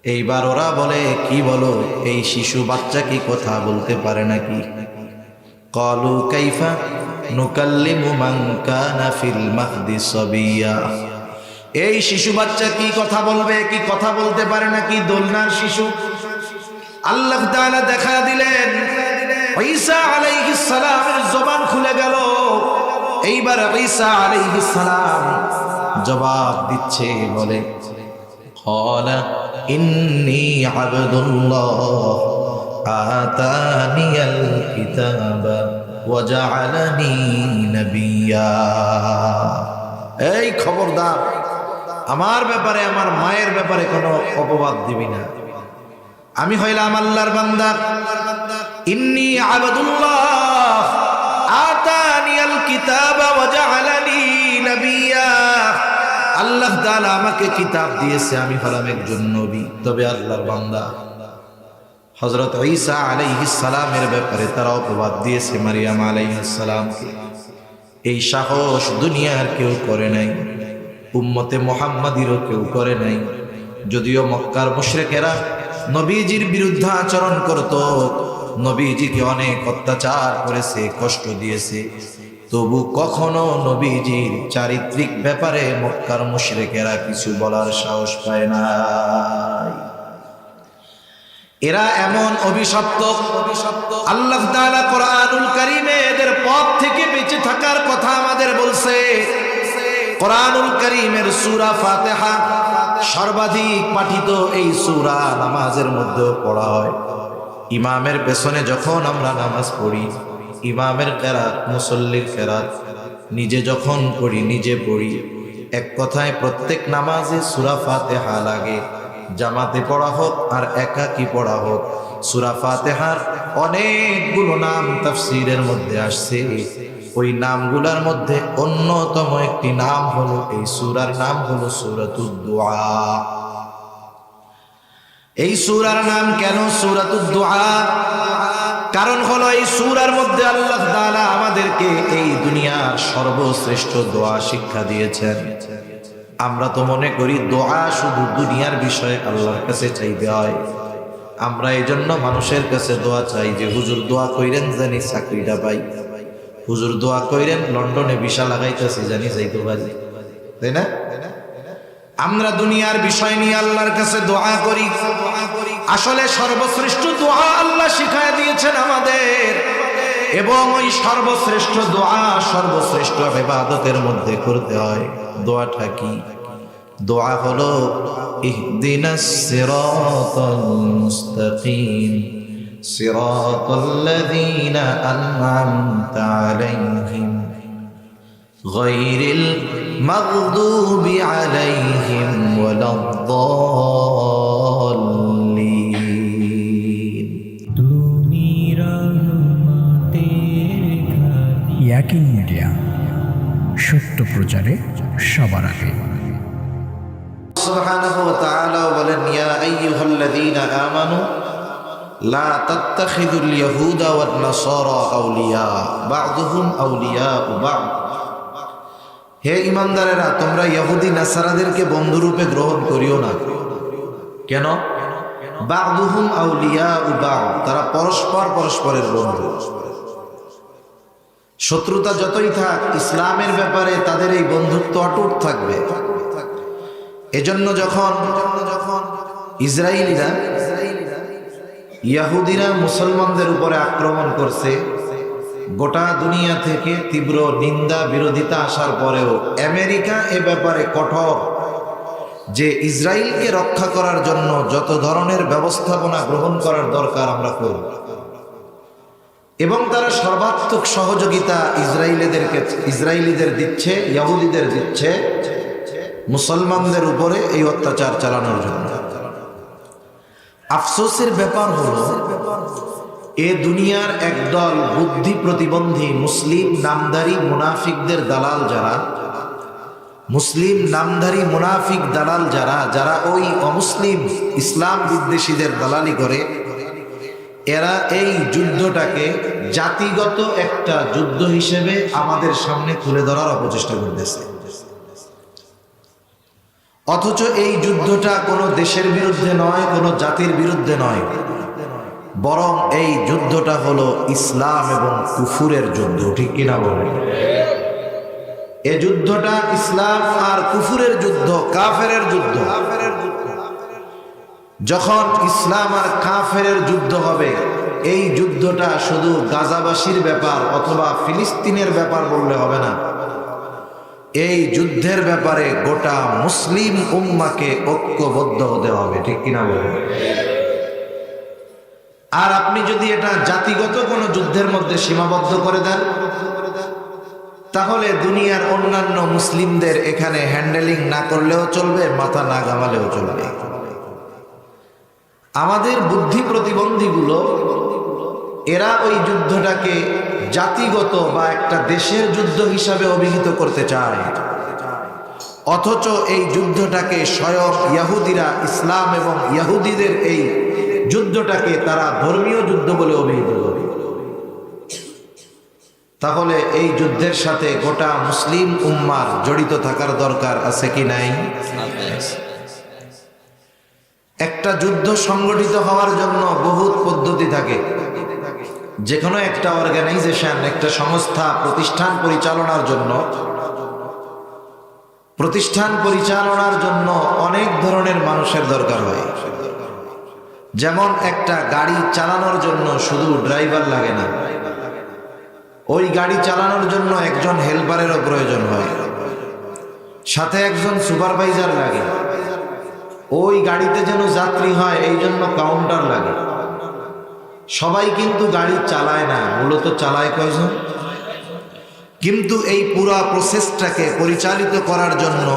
এইবার ওরা বলে, কি বলো, এই শিশু বাচ্চা কি কথা বলতে পারে নাকি? ক্বালু কাইফা নুকাল্লিমু মান কানা ফিল মাহদি সাবিয়্যা। এই শিশু বাচ্চা কি কথা বলবে, কি কথা বলতে পারে নাকি? দোলনার শিশু। আল্লাহ তাআলা দেখা দিলেন ঈসা আলাইহিস সালামের জবান খুলে গেল। এইবার ঈসা আলাইহিস সালাম জবাব দিচ্ছে, বলে ক্বালা ইন্নী আবদুল্লাহ আতানিয়াল কিতাবা ওয়া জাআলানি নাবিয়্যা। এই খবরদার, আমার ব্যাপারে, আমার মায়ের ব্যাপারে কোনো অপবাদ দিবি না। আমি হইলাম আল্লাহর বান্দা। ইন্নী আবদুল্লাহ আতানিয়াল কিতাবা ওয়া জাআলানি নাবিয়্যা। আল্লাহ তাআলা আমাকে কিতাব দিয়েছে, আমি হলাম একজন নবী। তবে আল্লাহর বান্দা। হযরত ঈসা আলাইহিস সালামের ব্যাপারে তারা অপবাদ দিয়েছে মারিয়াম আলাইহিস সালামকে। এই সাহস দুনিয়ার কেউ করে নাই, উম্মতে মুহাম্মাদিরও কেউ করে নাই। যদিও মক্কার মুশরিকেরা নবীজির বিরুদ্ধে আচরণ করত, নবীজিকে অনেক অত্যাচার করেছে, কষ্ট দিয়েছে, তবু কখনো নবীজির চারিত্রিক ব্যাপারে মক্কার মুশরিকেরা কিছু বলার সাহস পায় না। এরা এমন অভিশপ্ত, আল্লাহ তাআলা কোরআনুল কারীমে এদের পথ থেকে বেঁচে থাকার কথা আমাদের বলছে। কোরআনুল কারীমের সূরা ফাতিহা সর্বাধিক পাঠিত এই সূরা, নামাজের মধ্যেও পড়া হয়। ইমামের পেছনে যখন আমরা নামাজ পড়ি, ইমামের কেরাত, মুসল্লির কেরাত নিজে যখন পড়ি, নিজে পড়ি, এক কথায় প্রত্যেক নামাজে সূরা ফাতিহা লাগে। জামাতে পড়া হোক আর একাকী পড়া হোক, সূরা ফাতিহার অনেকগুলো নাম তাফসীরের মধ্যে আসছে। ওই নামগুলোর মধ্যে অন্যতম একটি নাম হলো, এই সূরার নাম হলো সূরাতুদ দুআ। এই সূরার নাম কেন সূরাতুদ দুআ? কারণ হলো এই সূরার মধ্যে আল্লাহ তাআলা আমাদেরকে এই দুনিয়ার সর্বশ্রেষ্ঠ দোয়া শিক্ষা দিয়েছেন। আমরা তো মনে করি দোয়া শুধু দুনিয়ার বিষয়ে আল্লাহর কাছে চাইতে হয়। আমরা এই জন্য মানুষের কাছে দোয়া চাই যে হুজুর দোয়া কইরেন জানি চাকরিটা পাই, হুজুর দোয়া কইরেন লন্ডনে ভিসা লাগাইতেছি জানি যাইতে পারি, তাই না? আমরা দুনিয়ার বিষয় নিয়ে আল্লাহর কাছে দোয়া করি। আসলে সর্বশ্রেষ্ঠ দোয়া আল্লাহ শিখায় দিয়েছেন আমাদের, এবং ওই সর্বশ্রেষ্ঠ দোয়া সর্বশ্রেষ্ঠ ইবাদতের মধ্যে করতে হয়। দোয়াটা কি? দোয়া হলো ইহদিনাস সিরাতাল মুস্তাকিম সিরাতাল্লাযীনা আন'আমতা আলাইহিম গায়রিল মাগদুবি আলাইহিম ওয়ালাদ-দাল্লিন। ইয়াকিন মিডিয়া, সত্য প্রচারে সবার আগে। সুবহানাহু ওয়া তাআলা বলেন, ইয়া আইয়ুহাল্লাযীনা আমানু লা তাত্তাখিযুল ইয়াহুদা ওয়ান নাসারা আউলিয়া বা'দুহুম আউলিয়াউ বা'দ। হে ঈমানদারেরা, তোমরা ইহুদি নাসারাদেরকে বন্ধুরূপে গ্রহণ করিও না। কেন? বা'দুহুম আউলিয়াউ বা'দ, তারা পরস্পর পরস্পরের বন্ধু। শত্রুতা যতই থাক, ইসলামের ব্যাপারে তাদের এই বন্ধুত্ব অটুট থাকবে। এজন্য যখন ইসরায়েলিরা, ইহুদিরা মুসলমানদের উপরে আক্রমণ করছে, গোটা দুনিয়া থেকে তীব্র নিন্দা বিরোধিতা আসার পরেও আমেরিকা এ ব্যাপারে কঠোর, যে ইসরায়েলকে রক্ষা করার জন্য যত ধরনের ব্যবস্থাপনা গ্রহণ করার দরকার আমরা করব, এবং তারা সর্বাত্মক সহযোগিতা ইসরায়েলিদের দিচ্ছে, ইহুদিদের দিচ্ছে মুসলমানদের উপরে এই অত্যাচার চালানোর জন্য। আফসোসের ব্যাপার হলো, এ দুনিয়ার একদল বুদ্ধি প্রতিবন্ধী মুসলিম নামধারী মুনাফিকদের দালাল যারা, মুসলিম নামধারী মুনাফিক দালাল যারা ওই অমুসলিম ইসলাম বিদ্বেষীদের দালালি করে, এরা এই যুদ্ধটাকে জাতিগত একটা যুদ্ধ হিসেবে আমাদের সামনে তুলে ধরার অপচেষ্টা করতেছে। অথচ এই যুদ্ধটা কোনো দেশের বিরুদ্ধে নয়, কোনো জাতির বিরুদ্ধে নয়, বরং এই যুদ্ধটা হলো ইসলাম এবং কুফুরের যুদ্ধ। ঠিক কিনা বলেন? এই যুদ্ধটা ইসলাম আর কুফুরের যুদ্ধ, কাফেরের যুদ্ধ। যখন ইসলাম আর কাফেরের যুদ্ধ হবে, এই যুদ্ধটা শুধু গাজাবাসীর ব্যাপার অথবা ফিলিস্তিনের ব্যাপার বললে হবে না। এই যুদ্ধের ব্যাপারে গোটা মুসলিম উম্মাকে ঐক্যবদ্ধ হতে হবে। ঠিক কিনা বলেন? আর আপনি যদি এটা জাতিগত কোনো যুদ্ধের মধ্যে সীমাবদ্ধ করে দেন, তাহলে দুনিয়ার অন্যান্য মুসলিমদের এখানে হ্যান্ডেলিং না করলেও চলবে, মাথা না ঘামালেও চলবে। আমাদের বুদ্ধি প্রতিবন্ধীগুলো এরা ওই যুদ্ধটাকে জাতিগত বা একটা দেশের যুদ্ধ হিসাবে অভিহিত করতে চায়, অথচ এই যুদ্ধটাকে স্বয়ং ইহুদিরা, ইসলাম এবং ইহুদিদের এই যুদ্ধটাকে তারা ধর্মীয় যুদ্ধ বলে অভিহিত করে। তাহলে এই যুদ্ধের সাথে গোটা মুসলিম উম্মার জড়িত থাকার দরকার আছে কি নাই? একটা যুদ্ধ সংগঠিত হওয়ার জন্য বহুত পদ্ধতি থাকে। যে কোনো একটা অর্গানাইজেশন, একটা সংস্থা প্রতিষ্ঠান পরিচালনার জন্য অনেক ধরনের মানুষের দরকার হয়। যেমন একটা গাড়ি চালানোর জন্য শুধু ড্রাইভার লাগে না, ওই গাড়ি চালানোর জন্য একজন হেল্পারেরও প্রয়োজন হয়, সাথে একজন সুপারভাইজার লাগে। ওই গাড়িতে যেন যাত্রী হয় এই জন্য কাউন্টার লাগে। সবাই কিন্তু গাড়ি চালায় না, মূলত চালায় কয়জন? কিন্তু এই পুরা প্রসেসটাকে পরিচালিত করার জন্য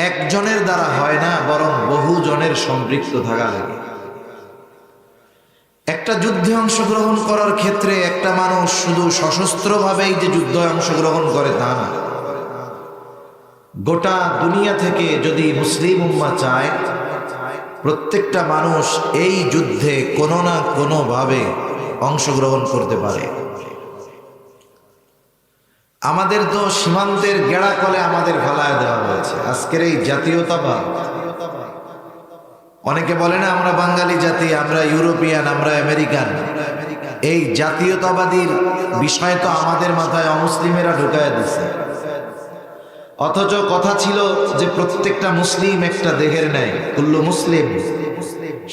একজনের দ্বারা হয় না, বরং বহু জনের সম্পৃক্ত থাকা লাগে। একটা যুদ্ধে অংশগ্রহণ করার ক্ষেত্রে একটা মানুষ শুধু সশস্ত্রভাবেই যে যুদ্ধে অংশগ্রহণ করে তা না, গোটা দুনিয়া থেকে যদি মুসলিম উম্মাহ চায় প্রত্যেকটা মানুষ এই যুদ্ধে কোনো না কোনোভাবে অংশগ্রহণ করতে পারে। আমাদের তো সীমান্তের গেড়াকলে আমাদের ফেলায় দেওয়া হয়েছে আজকের এই জাতীয়তাবাদ। অনেকে বলে না আমরা বাঙালি জাতি, আমরা ইউরোপিয়ান, আমরা আমেরিকান। এই জাতীয়তাবাদীর বিষয় তো আমাদের মাথায় অমুসলিমেরা ঢুকায় দিচ্ছে। অথচ কথা ছিল যে প্রত্যেকটা মুসলিম একটা দেহের ন্যায়, কুল্লু মুসলিম,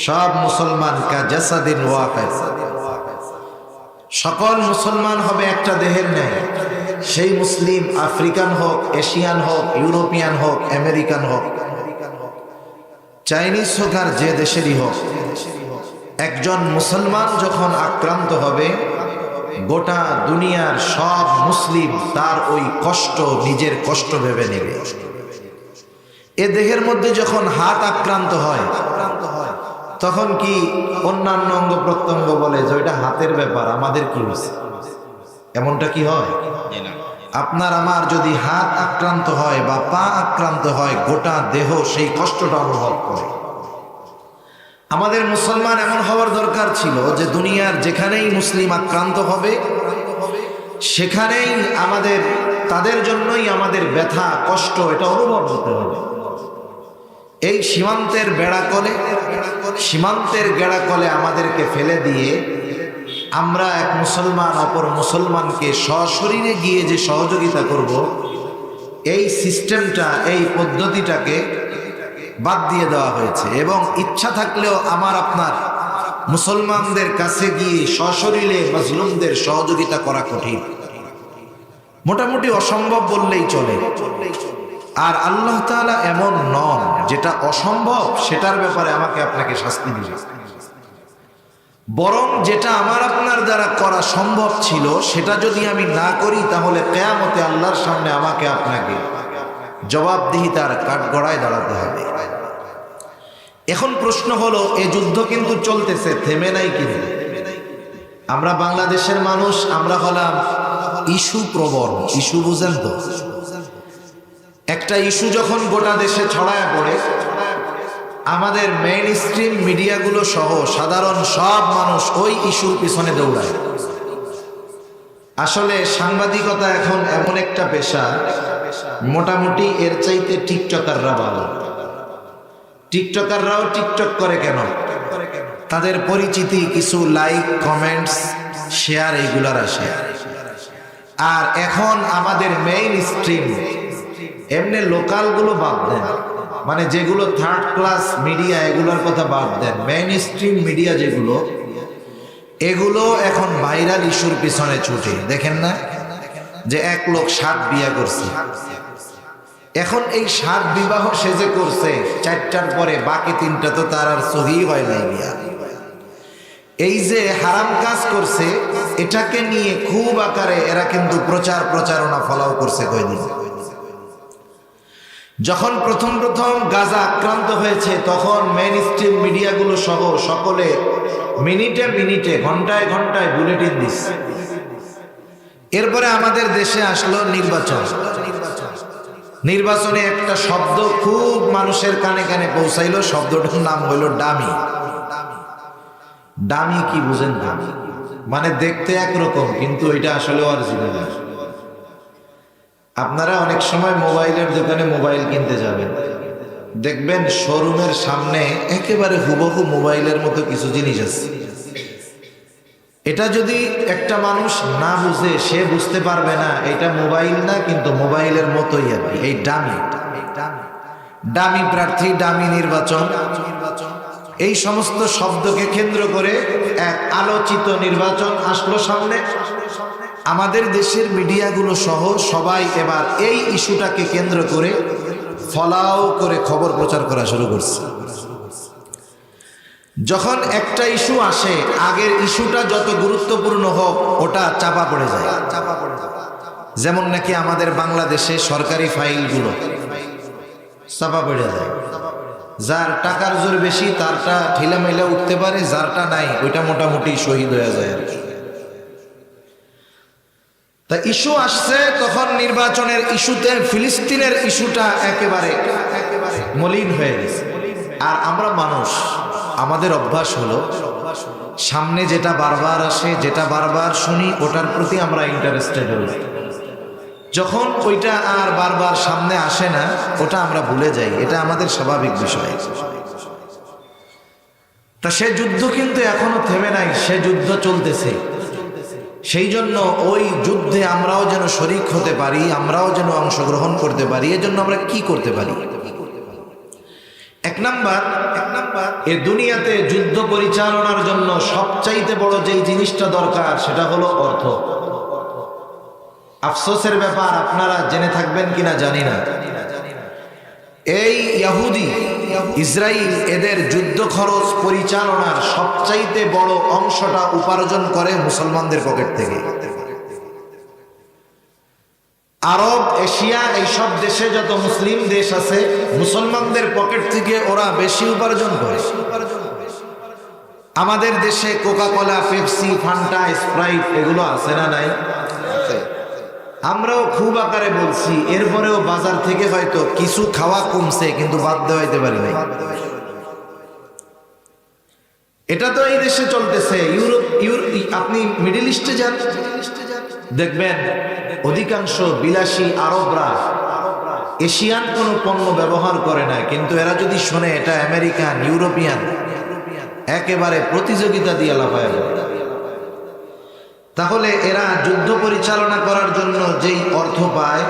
সব মুসলমান কা জাসাদিন ওয়াহিদ, সকল মুসলমান হবে একটা দেহের ন্যায়। সেই মুসলিম আফ্রিকান হোক, এশিয়ান হোক, ইউরোপিয়ান হোক, আমেরিকান হোক, চাইনিজ হোক, আর যে দেশেরই হোক, একজন মুসলমান যখন আক্রান্ত হবে গোটা দুনিয়ার সব মুসলিম তার ওই কষ্ট নিজের কষ্ট ভেবে নেবে। এ দেহের মধ্যে যখন হাত আক্রান্ত হয় তখন কি অন্যান্য অঙ্গ প্রত্যঙ্গ বলে যে ওইটা হাতের ব্যাপার, আমাদের কি হয়েছে? এমনটা কি হয়? আপনার আমার যদি হাত আক্রান্ত হয় বা পা আক্রান্ত হয়, গোটা দেহ সেই কষ্টটা অনুভব করে। আমাদের মুসলমান এমন হওয়ার দরকার ছিল যে দুনিয়ার যেখানেই মুসলিম আক্রান্ত হবে সেখানেই আমাদের, তাদের জন্যই আমাদের ব্যথা কষ্ট এটা অনুভব হতে হবে। এই সীমান্তের গেড়াকলে আমাদেরকে ফেলে দিয়ে আমরা এক মুসলমান অপর মুসলমানকে সশরীরে গিয়ে যে সহযোগিতা করব, এই সিস্টেমটা, এই পদ্ধতিটাকে বাদ দিয়ে দেওয়া হয়েছে। এবং ইচ্ছা থাকলেও আমার আপনার মুসলমানদের কাছে গিয়ে সশরীরে মাজলুমদের সহযোগিতা করা কঠিন, মোটামুটি অসম্ভব বললেই চলে। আর আল্লাহ তাআলা এমন নন যেটা অসম্ভব সেটার ব্যাপারে আমাকে আপনাকে শাস্তি দিবে, বরং যেটা আমার আপনার দ্বারা করা সম্ভব ছিল সেটা যদি আমি না করি তাহলে কিয়ামতে আল্লাহর সামনে আমাকে আপনাকে জবাবদিহিতার কাঠগড়ায় দাঁড়াতে হবে। এখন প্রশ্ন হলো, এই যুদ্ধ কিন্তু চলতেছে, থেমে নাই কিন্তু। আমরা বাংলাদেশের মানুষ, আমরা হলাম ইস্যু প্রবণ। ইস্যু বুঝেন তো? একটা ইস্যু যখন গোটা দেশে ছড়ায় পড়ে, আমাদের মেইন স্ট্রিম মিডিয়াগুলো সহ সাধারণ সব মানুষ ওই ইস্যুর পিছনে দৌড়ায়। আসলে সাংবাদিকতা এখন এমন একটা পেশা মোটামুটি এর চাইতে টিকটকাররা ভালো। টিকটকাররাও টিকটক করে কেন? তাদের পরিচিতি, কিছু লাইক, কমেন্টস, শেয়ার এইগুলার আসে। আর এখন আমাদের মেইন স্ট্রিম, এমনি লোকালগুলো বাদ দেন, মানে যেগুলো থার্ড ক্লাস মিডিয়া এগুলোর কথা বাদ দেন, মেইন স্ট্রিম মিডিয়া যেগুলো, এগুলো এখন ভাইরাল ইস্যুর পিছনে ছুটে। দেখেন না যে এক লোক 7 বিয়ে করছে, এখন এই 7 বিবাহ সে যে করছে 4টার পরে বাকি 3টা তো তার আর সহি হয় নাই বিয়া। এই যে হারাম কাজ করছে এটাকে নিয়ে খুব আকারে এরা কিন্তু প্রচারণা ফলাও করছে কয়দিন। যখন প্রথম গাজা আক্রান্ত হয়েছে তখন মেইন স্ট্রিম মিডিয়াগুলো সহ সকলে মিনিটে ঘন্টায় বুলেটিন দিচ্ছে। এরপরে আমাদের দেশে আসলো নির্বাচনে একটা শব্দ খুব মানুষের কানে কানে পৌঁছাইলো, শব্দটার নাম হইল ডামি। ডামি কি বুঝেন না? মানে দেখতে একরকম কিন্তু এটা আসলে অরিজিনাল। আপনারা অনেক সময় মোবাইলের দোকানে মোবাইল কিনতে যাবেন, দেখবেন শোরুমের সামনে একেবারে হুবহু মোবাইলের মতো কিছু জিনিস আছে। এটা যদি একটা মানুষ না বুঝে, সে বুঝতে পারবে না এটা মোবাইল না, কিন্তু মোবাইলের মতোই আর কি। এই ডামি প্রার্থী, ডামি নির্বাচন, এই সমস্ত শব্দকে কেন্দ্র করে এক আলোচিত নির্বাচন আসলো সামনে। আমাদের দেশের মিডিয়াগুলো সহ সবাই এবার এই ইস্যুটাকে কেন্দ্র করে ফলাও করে খবর প্রচার করা শুরু করছে। যখন একটা ইস্যু আসে, আগের ইস্যুটা যত গুরুত্বপূর্ণ হোক ওটা চাপা পড়ে যায়। যেমন নাকি আমাদের বাংলাদেশে সরকারি ফাইলগুলো চাপা পড়ে যায়। যার টাকার জোর বেশি তারটা ঠেলামেলা উঠতে পারে, যারটা নাই ওইটা মোটামুটি শহীদ হয়ে যায় আর কি। তা ইস্যু আসছে, তখন নির্বাচনের ইস্যুতে ফিলিস্তিনের ইস্যুটা একেবারে মলিন হয়ে গেছে। আর আমরা মানুষ, আমাদের অভ্যাস হলো সামনে যেটা বারবার আসে, যেটা বারবার শুনি, ওটার প্রতি আমরা ইন্টারেস্টেড হই। যখন ওইটা আর বারবার সামনে আসে না, ওটা আমরা ভুলে যাই। এটা আমাদের স্বাভাবিক বিষয়। তা সে যুদ্ধ কিন্তু এখনো থেমে নাই, সে যুদ্ধ চলতেছে। সেই জন্য ওই যুদ্ধে আমরাও যেন শরিক হতে পারি, আমরাও যেন অংশগ্রহণ করতে পারি। এজন্য আমরা কি করতে পারি? এক নাম্বার, এ দুনিয়াতে যুদ্ধ পরিচালনার জন্য সবচাইতে বড় যেই জিনিসটা দরকার সেটা হলো অর্থ। আফসোসের ব্যাপার, আপনারা জেনে থাকবেন কিনা জানি না, এই ইহুদি ইসরাইল এদের যুদ্ধ খরচ পরিচালনার সবচাইতে বড় অংশটা উপার্জন করে মুসলমানদের পকেট থেকে। আরব, এশিয়া এইসব দেশে যত মুসলিম দেশ আছে, মুসলমানদের পকেট থেকে ওরা বেশি উপার্জন করে। আমাদের দেশে কোকা-কোলা, পেপসি, ফান্টা, স্প্রাইট এগুলো আছে না নাই? আমরাও খুব আকারে বলছি, এরপরেও বাজার থেকে হয়তো কিছু খাওয়া কমছে, কিন্তু বাদ দেওয়াইতে পারি নাই। এটা তো এই দেশে চলতেছে। আপনি মিডল ইস্টে যান, দেখবেন অধিকাংশ বিলাসী আরবরা এশিয়ান কোনো পণ্য ব্যবহার করে না, কিন্তু এরা যদি শোনে এটা আমেরিকান, ইউরোপিয়ান, একেবারে প্রতিযোগিতা দিয়ে লাফায়। তাহলে এরা যুদ্ধ পরিচালনা করার জন্য যেই অর্থ পায়,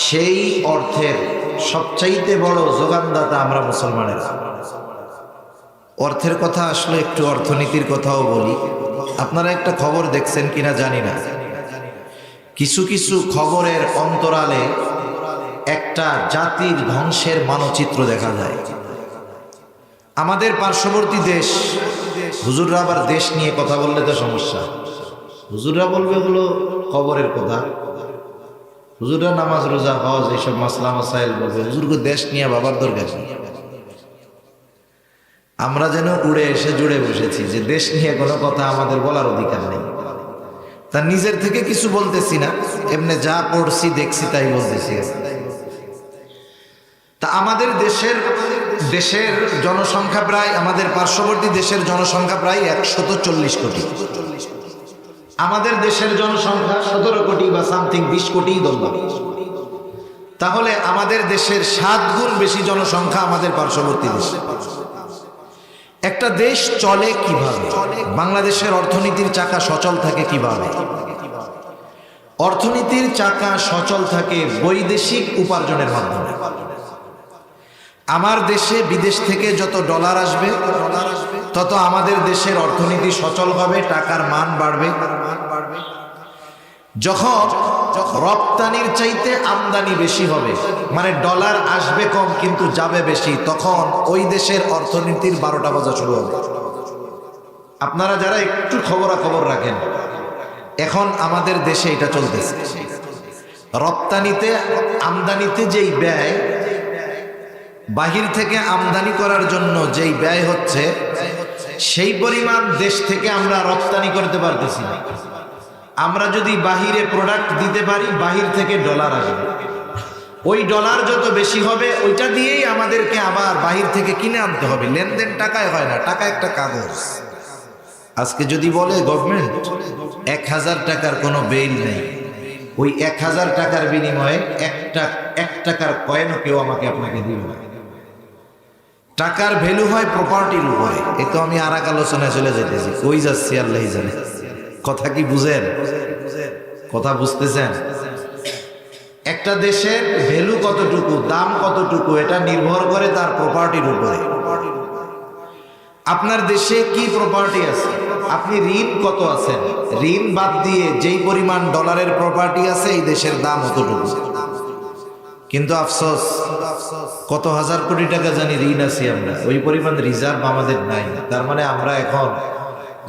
সেই অর্থের সবচাইতে বড় যোগানদাতা আমরা মুসলমানেরা। অর্থের কথা আসলে একটু অর্থনীতির কথাও বলি। আপনারা একটা খবর দেখছেন কিনা জানি না, কিছু কিছু খবরের অন্তরালে একটা জাতির ধ্বংসের মানচিত্র দেখা যায়। আমাদের পার্শ্ববর্তী দেশ, হুজুররা আবার দেশ নিয়ে কথা বললে তো সমস্যা। হুজুররা বলবে হলো খবরের কথা, হুজুররা নামাজ, রোজা, হজ এইসব মাসলা মাসাইল বলবে, হুজুরকে দেশ নিয়ে বাবার দরকার নেই। আমরা যেন উড়ে এসে জুড়ে বসেছি যে দেশ নিয়ে কোনো কথা আমাদের বলার অধিকার নেই। তা নিজের থেকে কিছু বলতেছি না, এমনি যা পড়ছি দেখছি তাই বলতেছি। তা আমাদের দেশের জনসংখ্যা প্রায়, আমাদের পার্শ্ববর্তী দেশের জনসংখ্যা প্রায় 140 কোটি। আমাদের দেশের জনসংখ্যা 17 কোটি বা সামথিং 20 কোটি ধরলাম। তাহলে আমাদের দেশের 7 গুণ বেশি জনসংখ্যা আমাদের পার্শ্ববর্তী দেশে। একটা দেশ চলে কিভাবে? বাংলাদেশের অর্থনীতির চাকা সচল থাকে কিভাবে? অর্থনীতির চাকা সচল থাকে বৈদেশিক উপার্জনের মাধ্যমে। আমার দেশে বিদেশ থেকে যত ডলার আসবে তত আমাদের দেশের অর্থনীতি সচল হবে, টাকার মান বাড়বে। যখন রপ্তানির চাইতে আমদানি বেশি হবে, মানে ডলার আসবে কম কিন্তু যাবে বেশি, তখন ওই দেশের অর্থনীতির 12টা বাজা শুরু হবে। আপনারা যারা একটু খবরাখবর রাখেন, এখন আমাদের দেশে এটা চলতেছে। রপ্তানিতে আমদানিতে যেই ব্যয়, বাহির থেকে আমদানি করার জন্য যেই ব্যয় হচ্ছে, সেই পরিমাণ দেশ থেকে আমরা রপ্তানি করতে পারতেছি না। আমরা যদি বাহিরে প্রোডাক্ট দিতে পারি, বাহির থেকে ডলার আসবে। ওই ডলার যত বেশি হবে, ওইটা দিয়েই আমাদেরকে আবার বাহির থেকে কিনে আনতে হবে। লেনদেন টাকায় হয় না, টাকা একটা কাগজ। আজকে যদি বলে গভর্নমেন্ট 1000 টাকার কোনো বেইল নেই, ওই 1000 টাকার বিনিময়ে এক টাকার কয়েনও কেউ আমাকে আপনাকে দিবে না। টাকার ভ্যালু হয় প্রপার্টির উপরে। এ তো আমি আর এক আলোচনায় চলে যেতেছি, কই যাচ্ছি আল্লাহই জানে। কথা কি বুঝেন? কথা বুঝতেছেন? একটা দেশের ভ্যালু কতটুকু, দাম কতটুকু, এটা নির্ভর করে তার প্রপার্টির উপরে। আপনার দেশে কি প্রপার্টি আছে, আপনি ঋণ কত আছেন, ঋণ বাদ দিয়ে যেই পরিমাণ ডলারের প্রপার্টি আছে, এই দেশের দাম অতটুকু। কিন্তু আফসোস, কত হাজার কোটি টাকা জানি ঋণ আছি আমরা, ওই পরিমাণ রিজার্ভ আমাদের নাই। তার মানে আমরা এখন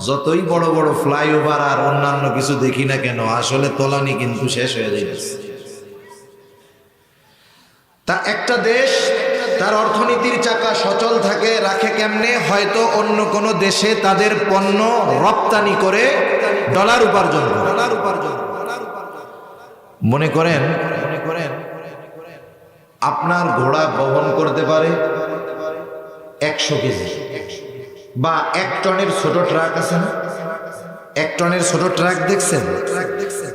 যতই বড় বড় ফ্লাইওভার আর অন্যান্য কিছু দেখি না কেন, আসলে তোলানি কিন্তু শেষ হয়ে যাচ্ছে। তা একটা দেশ তার অর্থনীতির চাকা সচল থাকে রাখে কেমনে? হয়তো অন্য কোনো দেশে তাদের পণ্য রপ্তানি করে ডলার উপার্জন করে। মনে করেন আপনার ঘোড়া বহন করতে পারে 100 কেজি, বা 1 টনের ছোট ট্রাক আছে না, 1 টনের ছোট ট্রাক দেখছেন?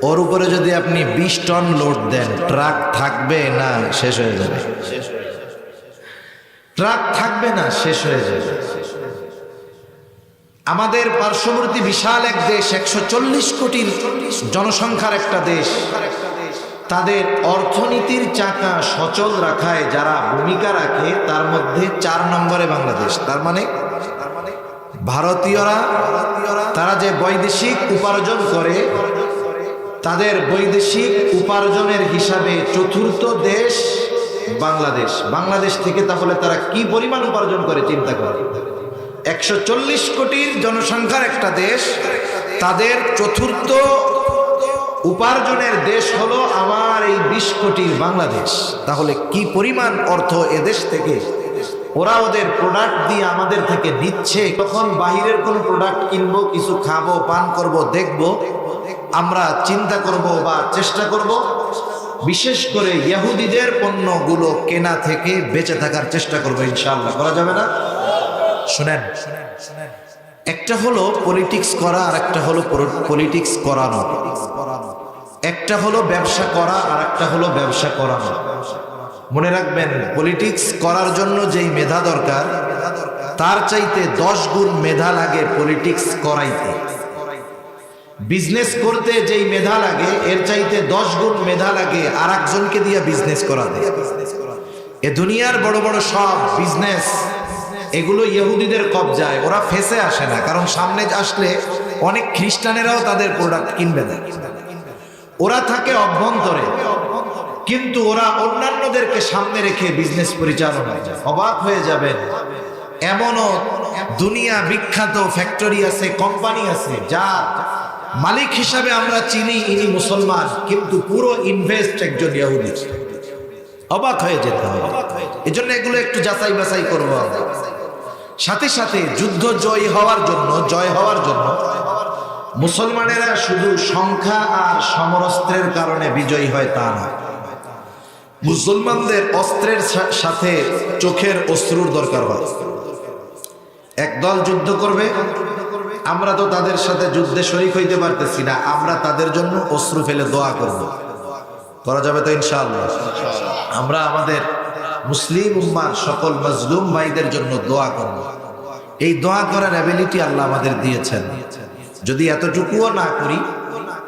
ওর উপরে যদি আপনি 20 টন লোড দেন, ট্রাক থাকবে না শেষ হয়ে যাবে? ট্রাক থাকবে না, শেষ হয়ে যাবে। আমাদের পার্শ্ববর্তী বিশাল এক দেশ, 140 কোটি জনসংখ্যার একটা দেশ, তাদের অর্থনীতির চাকা সচল রাখায় যারা ভূমিকা রাখে, তার মধ্যে 4 নম্বরে বাংলাদেশ। তার মানে ভারতীয়রা তারা যে বৈদেশিক উপার্জন করে, তাদের বৈদেশিক উপার্জনের হিসাবে 4র্থ দেশ বাংলাদেশ। বাংলাদেশ থেকে তাহলে তারা কি পরিমাণ উপার্জন করে চিন্তা করে। 140 কোটির জনসংখ্যার একটা দেশ, তাদের 4র্থ উপার্জনের দেশ হলো আমার এই 20 কোটির বাংলাদেশ। তাহলে কি পরিমাণ অর্থ এদেশ থেকে ওরা ওদের প্রোডাক্ট দিয়ে আমাদের থেকে নিচ্ছে। তখন বাহিরের কোনো প্রোডাক্ট কিনবো, কিছু খাবো, পান করব, দেখব, আমরা চিন্তা করব বা চেষ্টা করব বিশেষ করে ইহুদিদের পণ্যগুলো কেনা থেকে বেঁচে থাকার চেষ্টা করবো। ইনশাআল্লাহ করা যাবে না? শুনেন, একটা হলো পলিটিক্স করা, আর একটা হলো পলিটিক্স করানো। একটা হলো ব্যবসা করা, আর একটা হলো ব্যবসা করানো। মনে রাখবেন, পলিটিক্স করার জন্য যেই মেধা দরকার, তার চাইতে 10 গুণ মেধা লাগে পলিটিক্স করাইতে। বিজনেস করতে যেই মেধা লাগে, এর চাইতে 10 গুণ মেধা লাগে আর একজনকে দিয়ে বিজনেস করাতে। এ দুনিয়ার বড় বড় সব বিজনেস, এগুলো ইহুদিদের কবজায়। ওরা ফেসে আসে না, কারণ সামনে আসলে অনেক খ্রিস্টানেরাও তাদের প্রোডাক্ট কিনবে না। ওরা থাকে অভ্যন্তরে, কিন্তু ওরা অন্যান্যদেরকে সামনে রেখে বিজনেস পরিচালনা। অবাক হয়ে যাবেন, এমনও দুনিয়া বিখ্যাত ফ্যাক্টরি আছে, কোম্পানি আছে, যা মালিক হিসাবে আমরা চিনি ইনি মুসলমান, কিন্তু পুরো ইনভেস্ট একজন ইহুদি। অবাক হয়ে যেতে হবে। এই জন্য এগুলো একটু যাচাই বাছাই করবো আমরা। সাথে সাথে যুদ্ধ জয় হওয়ার জন্য মুসলমানেরা শুধু সংখ্যা আর সমরস্ত্রের কারণে বিজয়ী হয় তা না। মুসলমানদের অস্ত্রের সাথে চোখের অশ্রুর দরকার হয়। একদল যুদ্ধ করবে, আমরা তো তাদের সাথে যুদ্ধে শরীক হইতে পারতেছি না, আমরা তাদের জন্য অশ্রু ফেলে দোয়া করব। করা যাবে তো ইনশাআল্লাহ? আমরা আমাদের মুসলিম উম্মার সকল মজলুম ভাইদের জন্য দোয়া করব। এই দোয়া করার অ্যাবিলিটি আল্লাহ আমাদের দিয়েছেন। যদি এতটুকুও না করি,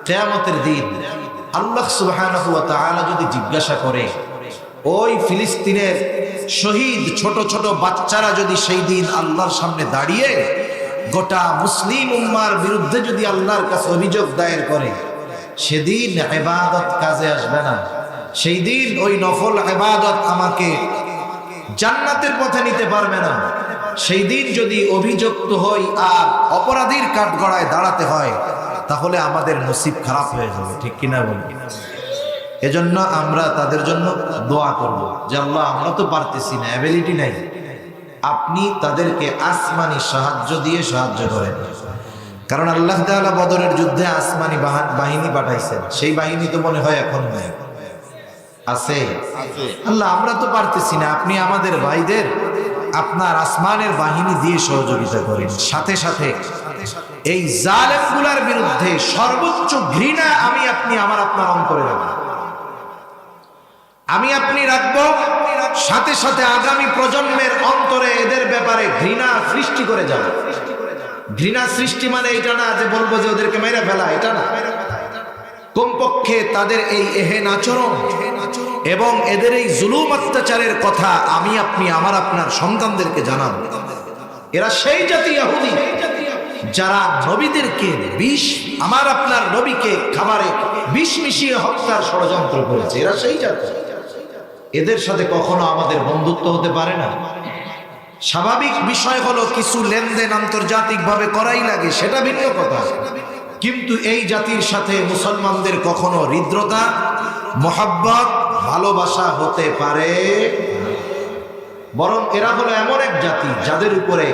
কিয়ামতের দিন আল্লাহ সুবহানাহু ওয়া তাআলা যদি জিজ্ঞাসা করে, ওই ফিলিস্তিনের শহীদ ছোট ছোট বাচ্চারা যদি সেই দিন আল্লাহর সামনে দাঁড়িয়ে গোটা মুসলিম উম্মার বিরুদ্ধে যদি আল্লাহর কাছে অভিযোগ দায়ের করে, সেদিন ইবাদত কাজে আসবে না। সেই দিন ওই নফল ইবাদত আমাকে জান্নাতের পথে নিতে পারবে না। সেই দিন যদি অভিযুক্ত হই আর অপরাধীর কাঠগড়ায় দাঁড়াতে হয়, তাহলে আমাদের নসিব খারাপ হয়ে যাবে, ঠিক কিনা বলি? এজন্য আমরা তাদের জন্য দোয়া করব যে আল্লাহ, আমরা তো পারতেছি না, অ্যাবিলিটি নাই, আপনি তাদেরকে আসমানি সাহায্য দিয়ে সাহায্য করেন। কারণ আল্লাহ তাআলা বদরের যুদ্ধে আসমানি বাহিনী পাঠাইছেন, সেই বাহিনী তো মনে হয় এখন নাই, আছে? আল্লাহ, আমরা তো পারতেছি না, আপনি আমাদের ভাইদের আপনার আসমানের বাহিনী দিয়ে সহযোগিতা করেন। সাথে সাথে এই জালেমগুলোর বিরুদ্ধে সর্বোচ্চ ঘৃণা আমি আপনি আপনার অন্তরে রাখবো, আমি আপনি রাখবো। সাথে সাথে আগামী প্রজন্মের অন্তরে এদের ব্যাপারে ঘৃণা সৃষ্টি করে যাব। ঘৃণা সৃষ্টি মানে এটা না যে বলবো যে ওদেরকে মেরে ফেলা, এটা না। কমপক্ষে তাদের এই এহেন আচরণ এবং এদের এই জুলুম অত্যাচারের কথা আমি আপনি আপনার সন্তানদেরকে জানাবো। এরা সেই জাতি ইহুদি যারা নবীদেরকে বিষ, আপনার নবীকে খাবারে বিষ মিশিয়ে হত্যার ষড়যন্ত্র করেছে। এরা সেই জাতি, এদের সাথে কখনো আমাদের বন্ধুত্ব হতে পারে না। স্বাভাবিক বিষয় হলো কিছু লেনদেন আন্তর্জাতিকভাবে করাই লাগে, সেটা ভিন্ন কথা। কিন্তু এই জাতির সাথে মুসলমানদের কখনো হৃদ্রতা, মহব্বত, ভালোবাসা হতে পারে, বরং এরা হলো এমন এক জাতি যাদের উপরে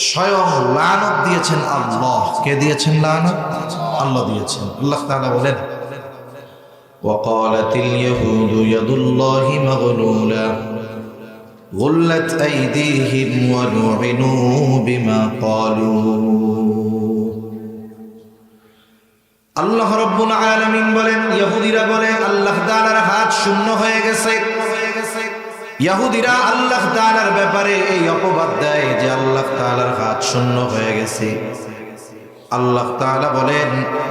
স্বয়ং লানত দিয়েছেন আল্লাহ। কে দিয়েছেন লানত? আল্লাহ দিয়েছেন। আল্লাহ তাআলা বলেন, وقالت اليهود يد الله مغلولة غلت أيديهم ولعنوا بما قالوا। আল্লাহ রাব্বুল আলামিন বলেন, ইহুদিরা বলে আল্লাহ তাআলার হাত শূন্য হয়ে গেছে। ইহুদিরা আল্লাহ তাআলার ব্যাপারে এই অপবাদ দেয় যে আল্লাহ তাআলার হাত শূন্য হয়ে গেছে। আল্লাহ তাআলা বলেন,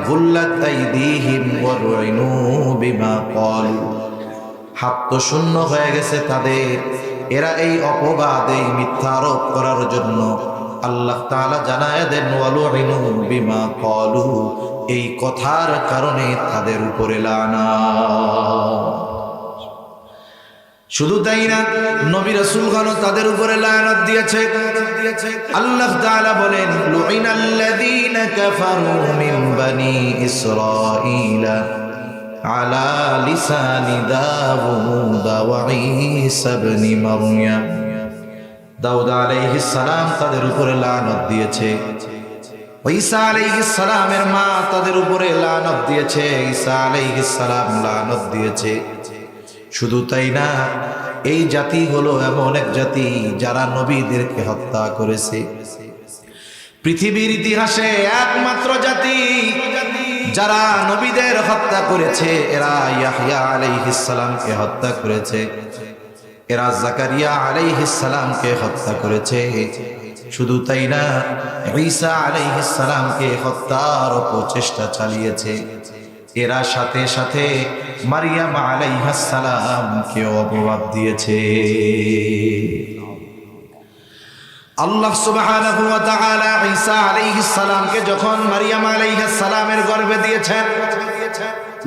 গুল্লাত আইদিহিম ওয়া লুইনু বিমা ক্বালু, হাত তো শূন্য হয়ে গেছে তাদের। এরা এই অপবাদ, এই মিথ্যা আরোপ করার জন্য আল্লাহ তাআলা জানায় দেন, ওয়া লুইনু বিমা ক্বালু, এই কথার কারণে তাদের উপরে লানাত। শুধু তাই না, নবী রাসূলগণ তাদের উপরে লানত দিয়েছে। আল্লাহ তাআলা বলেন, লুইনাল্লাযীনা কাফারু মিন বানি ইসরাঈলা আলা লিসানি দাউদ ওয়া ঈসা ইবনে মারইয়াম। দাউদ আলাইহিস সালাম তাদের উপরে লানত দিয়েছে, ঈসা আলাইহিস সালামের মা তাদের উপরে লানত দিয়েছে, ঈসা আলাইহিস সালাম লানত দিয়েছে। শুধু তাই না, এই জাতি হলো এমন এক জাতি যারা নবীদেরকে হত্যা করেছে। পৃথিবীর ইতিহাসে একমাত্র জাতি যারা নবীদের হত্যা করেছে, এরা ইয়াহইয়া আলাইহিস সালামকে হত্যা করেছে, এরা জাকারিয়া আলাইহিস সালামকে হত্যা করেছে। শুধু তাই না, ঈসা আলাইহিস সালামকে হত্যার প্রচেষ্টা চালিয়েছে। এরা সাথে সাথে মারিয়াম আলাইহিস সালামকে অপবাদ দিয়েছে। আল্লাহ সুবহানাহু ওয়া তাআলা ঈসা আলাইহিস সালামকে যখন মারিয়াম আলাইহিস সালামের গর্ভে দিয়েছেন,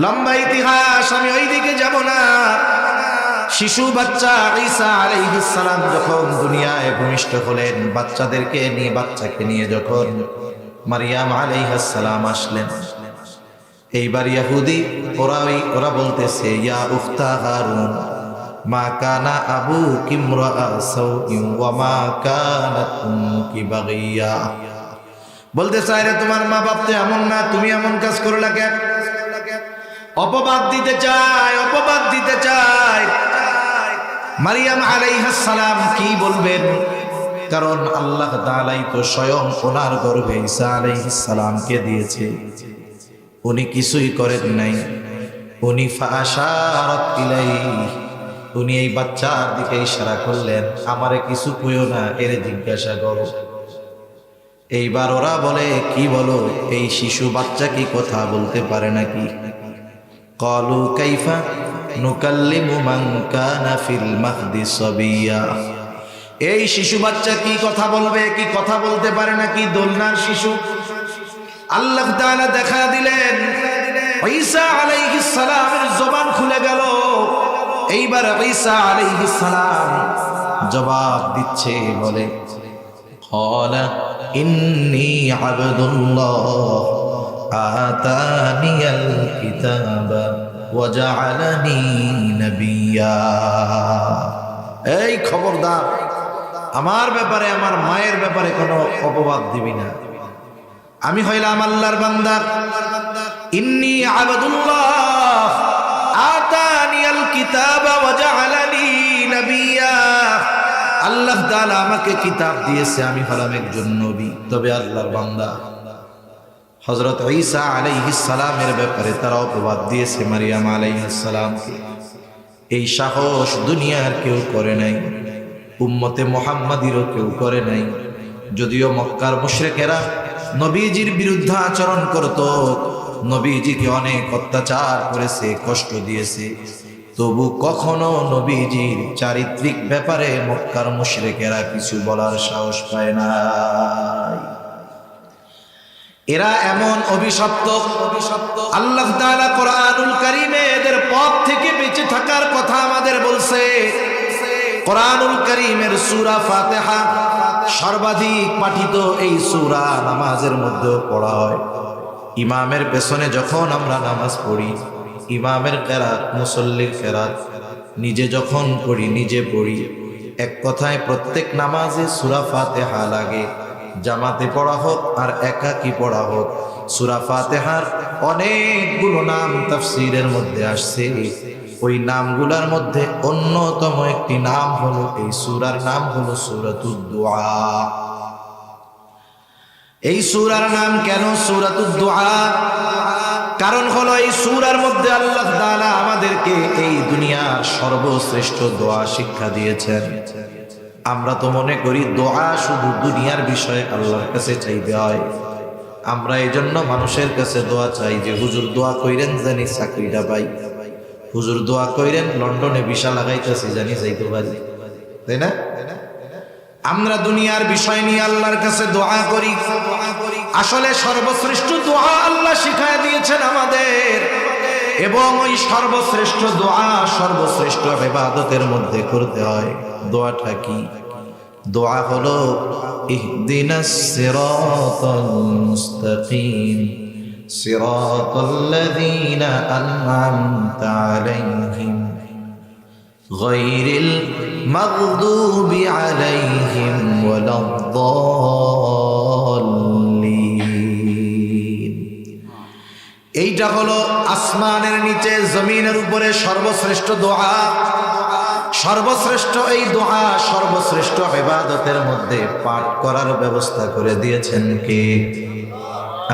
লম্বা ইতিহাস, আমি ওইদিকে যাব না। শিশু বাচ্চা ঈসা আলাইহিস সালাম যখন দুনিয়ায় ভূমিষ্ঠ হলেন, বাচ্চাকে নিয়ে যখন মারিয়াম আলাইহিস সালাম আসলেন, এইবার ইহুদি ওরা বলতেছে, ইয়া উখতা হারুন মা কানা আবুকি ইমরাআ সাউইন ওয়া মা কানাত উম্মুকি বাগিয়া। বলতেছে, আরে তোমার মা বাপ তো এমন না, তুমি এমন কাজ করলা কেন? অপবাদ দিতে চায়। মারিয়াম আলাইহিস সালাম কি বলবেন? কারণ আল্লাহ তাআলাই তো স্বয়ং ওনার গর্ভে ঈসা আলাইহিস সালামকে দিয়েছে, উনি কিছুই করেন নাই। উনি ফাশারাত ইলাইহি, উনি এই বাচ্চার দিকে ইশারা করলেন, আমারে কিছু কইও না, এর জিজ্ঞাসা করো। এইবার ওরা বলে, কি বলো? এই শিশু বাচ্চা কি কথা বলতে পারে নাকি? ক্বালু কাইফা নুকাল্লিমু মান কানা ফিল মাহদি সাবিয়া। এই শিশু বাচ্চা কি কথা বলবে? কি কথা বলতে পারে নাকি? দোলনার শিশু। আল্লাহ তাআলা দেখা দিলেন ঈসা আলাইহিস সালামের জবান খুলে গেল। এইবার ঈসা আলাইহিস সালাম জবাব দিচ্ছে, বলে ক্বালা ইন্নী আবদুল্লাহ আতানিয়াল কিতাবা ওয়া জাআলানি নাবিয়্যা। এই খবরদার, আমার ব্যাপারে, আমার মায়ের ব্যাপারে কোনো অপবাদ দিবি না। আমি হইলাম আল্লাহর বান্দা। ইন্নী আবদুল্লাহ আতানিয়াল কিতাবা ওয়া জাআলানি নাবিয়্যা। আল্লাহ তাআলা আমাকে কিতাব দিয়েছে, আমি হলাম একজন নবী। তবে আল্লাহর বান্দা হযরত ঈসা আলাইহিস সালামের ব্যাপারে তারা অপবাদ দিয়েছে মারিয়াম আলাইহিস সালামকে। এই সাহস দুনিয়ার কেউ করে নাই, উম্মতে মুহাম্মাদিরও কেউ করে নাই। যদিও মক্কার মুশরিকেরা নবীজির বিরুদ্ধে আচরণ করত, নবীজিকে অনেক অত্যাচার করেছে, কষ্ট দিয়েছে, তবু কখনো নবীজির চারিত্রিক ব্যাপারে মক্কার মুশরিকেরা কিছু বলার সাহস পায় না। এরা এমন অভিশপ্ত, আল্লাহ তাআলা কোরআনুল কারীমে এদের পথ থেকে বেঁচে থাকার কথা আমাদের বলছে। কোরআনুল কারীমের সূরা ফাতিহা সর্বাধিক পাঠিত এই সূরা, নামাজের মধ্যেও পড়া হয়। ইমামের পেছনে যখন আমরা নামাজ পড়ি, ইমামের কেরাত, মুসল্লির কেরাত নিজে যখন পড়ি, নিজে পড়ি, এক কথায় প্রত্যেক নামাজে সূরা ফাতিহা লাগে। জামাতে পড়া হোক আর একাকী পড়া হোক, সূরা ফাতিহার অনেকগুলো নাম তাফসীরের মধ্যে আসছে। ওই নামগুলোর মধ্যে অন্যতম একটি নাম হলো, এই সূরার নাম হলো সূরাতুদ দুআ। এই সূরার নাম কেন সূরাতুদ দুআ? কারণ হলো এই সূরার মধ্যে আল্লাহ তাআলা আমাদেরকে এই দুনিয়ার সর্বশ্রেষ্ঠ দোয়া শিক্ষা দিয়েছেন। আমরা তো মনে করি দোয়া শুধু দুনিয়ার বিষয়ে আল্লাহর কাছে চাইতে হয়। আমরা এই জন্য মানুষের কাছে দোয়া চাই যে হুজুর দোয়া কইরেন জানি চাকরিটা পাই, হুজুর দোয়া কইরেন লন্ডনে ভিসা লাগাইতেছি জানি যাইতে পারি, তাই না? আমরা দুনিয়ার বিষয় নিয়ে আল্লাহর কাছে দোয়া করি। আসলে সর্বশ্রেষ্ঠ দোয়া আল্লাহ শিখায় দিয়েছেন আমাদের, এবং ওই সর্বশ্রেষ্ঠ দোয়া সর্বশ্রেষ্ঠ ইবাদতের মধ্যে করতে হয়। দোয়াটা কি? দোয়া হলো ইহদিনাস সিরাতাল মুস্তাকিম সিরাতাল্লাযীনা আন'আমতা আলাইহিম গায়রিল মাগদুবি আলাইহিম ওয়ালাদ-দাল্লিন। এইটা হলো আসমানের নিচে জমিনের উপরে সর্বশ্রেষ্ঠ দোয়া। সর্বশ্রেষ্ঠ এই দোয়া সর্বশ্রেষ্ঠ ইবাদতের মধ্যে পাঠ করার ব্যবস্থা করে দিয়েছেন কে?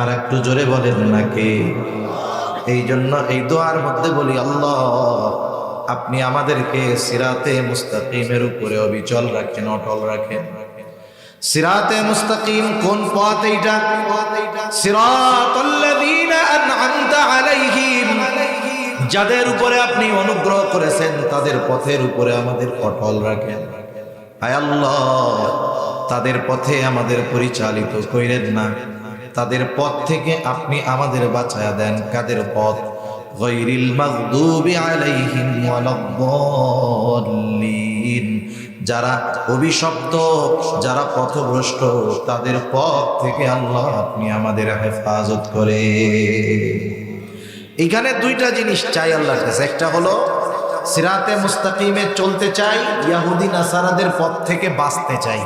আর একটু জোরে বলেন না কে? এই জন্য এই দোয়ার মধ্যে বলি, আল্লাহ আপনি আমাদেরকে সিরাতে মুস্তাকিমের উপরে অবিচল রাখেন, অটল রাখেন। সিরাতে মুস্তাকিম কোন পথ? এইটা সিরাতাল্লাযীনা আন'আমতা আলাইহিম, যাদের উপরে আপনি অনুগ্রহ করেছেন তাদের পথের উপরে আমাদের অটল রাখেন। আয় আল্লাহ, তাদের পথে আমাদের পরিচালিত কইরেন না, তাদের পথ থেকে আপনি আমাদের বাঁচায়া দেন। কাদের পথ? গায়রিল মাগদুবি আলাইহিম ওয়ালাদ-দাল্লিন, যারা অভিশপ্ত, যারা পথভ্রষ্ট, তাদের পথ থেকে আল্লাহ আপনি আমাদের হেফাজত করে। এখানে দুইটা জিনিস চাই আল্লাহর কাছে। একটা হলো সিরাতে মুস্তাকিমে চলতে চাই, ইহুদি নাসারাদের পথ থেকে বাঁচতে চাই।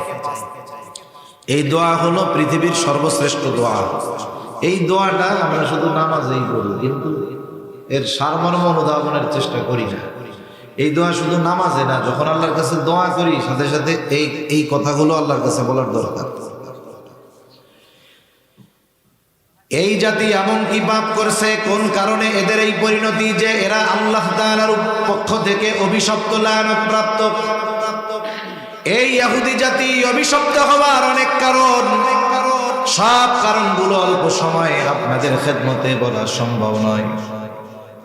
এই দোয়া হলো পৃথিবীর সর্বশ্রেষ্ঠ দোয়া। এই দোয়াটা আমরা শুধু নামাজেই করি, কিন্তু এর সারমর্ম অনুধাবনের চেষ্টা করি না। এই দোয়া শুধু নামাজে না, যখন আল্লাহর কাছে দোয়া করি সাথে সাথে এই কথাগুলো আল্লাহর কাছে বলার দরকার। এই জাতি এমন কি পাপ করছে, কোন কারণে এদের এই পরিণতি যে এরা আল্লাহ তাআলার পক্ষ থেকে অভিশপ্ত লানত প্রাপ্ত? এই ইহুদি জাতি অভিশপ্ত হওয়ার অনেক কারণ, সব কারণগুলো অল্প সময়ে আপনাদের খেদমতে বলা সম্ভব নয়।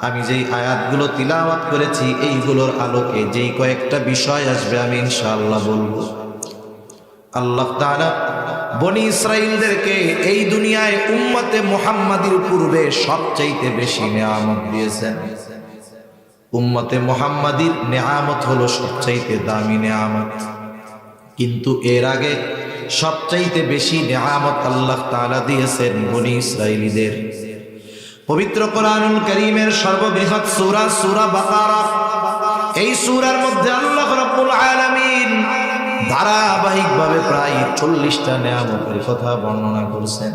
আমি যেই আয়াতগুলো তিলাওয়াত করেছি এইগুলোর আলোকে যেই কয়েকটা বিষয় আসবে আমি ইনশাআল্লাহ বলবো। আল্লাহ তাআলা বনি ইসরাইলদেরকে এই দুনিয়ায় উম্মতে মুহাম্মাদির পূর্বে সবচাইতে বেশি নেয়ামত দিয়েছেন। উম্মতে মুহাম্মাদির নেয়ামত হলো সবচাইতে দামি নেয়ামত, কিন্তু এর আগে সবচাইতে বেশি নেয়ামত আল্লাহ তাআলা দিয়েছেন বনি ইসরাইলীদের। পবিত্র কোরআনুল কারীমের সর্ববৃহৎ সূরা সূরা বাকারা, এই সূরার মধ্যে আল্লাহ রাব্বুল আলামিন ধারাবাহিকভাবে প্রায় 40টা নেয়ামতের কথা বর্ণনা করেছেন,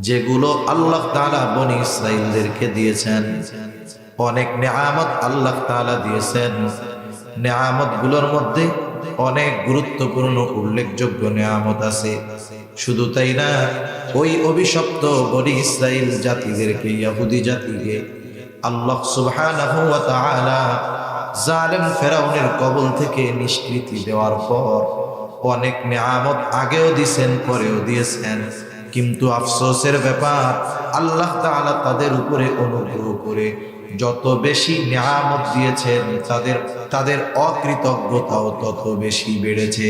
যেগুলো আল্লাহ তাআলা বনি ইসরাইলদেরকে দিয়েছেন। অনেক নেয়ামত আল্লাহ তাআলা দিয়েছেন, নেয়ামতগুলোর মধ্যে অনেক গুরুত্বপূর্ণ উল্লেখযোগ্য নেয়ামত আছে। শুধু তাই না, ওই অভিশপ্ত বনি ইসরাইল জাতিদেরকে, ইহুদি জাতিকে আল্লাহ সুবহানাহু ওয়া তাআলা জালেম ফেরাউনের কবল থেকে নিষ্কৃতি দেওয়ার পর অনেক নেয়ামত আগেও দিয়েছেন, পরেও দিয়েছেন। কিন্তু আফসোসের ব্যাপার, আল্লাহ তাআলা তাদের উপরে অনুগ্রহ করে যত বেশি নেয়ামত দিয়েছেন তাদের অকৃতজ্ঞতাও তত বেশি বেড়েছে।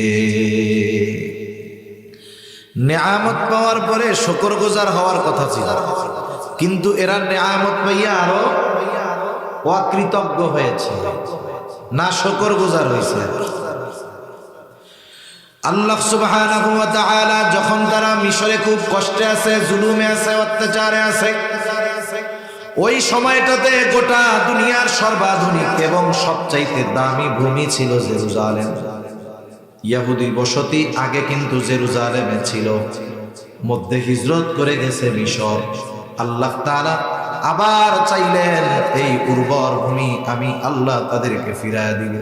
নেয়ামত পাওয়ার পরে শুকরগুজার হওয়ার কথা ছিল, কিন্তু এরা নেয়ামত পাইয়া আরো অকৃতজ্ঞ হয়েছে, না শুকরগুজার হয়েছে। আল্লাহ সুবহানাহু ওয়া তাআলা যখন তারা মিশরে খুব কষ্টে আছে, জুলুমে আছে, অত্যাচারে আছে, ওই সময়টাতে গোটা দুনিয়ার সর্বাধুনিক এবং সবচাইতে দামি ভূমি ছিল জেরুজালেম। ইহুদি বসতি আগে কিন্তু জেরুজালেমে ছিল, মধ্যে হিজরত করে গেছে মিশর। আল্লাহ তাআলা আবার চাইলেন এই উর্বর ভূমি আমি আল্লাহ তাদেরকে ফিরায় দিব।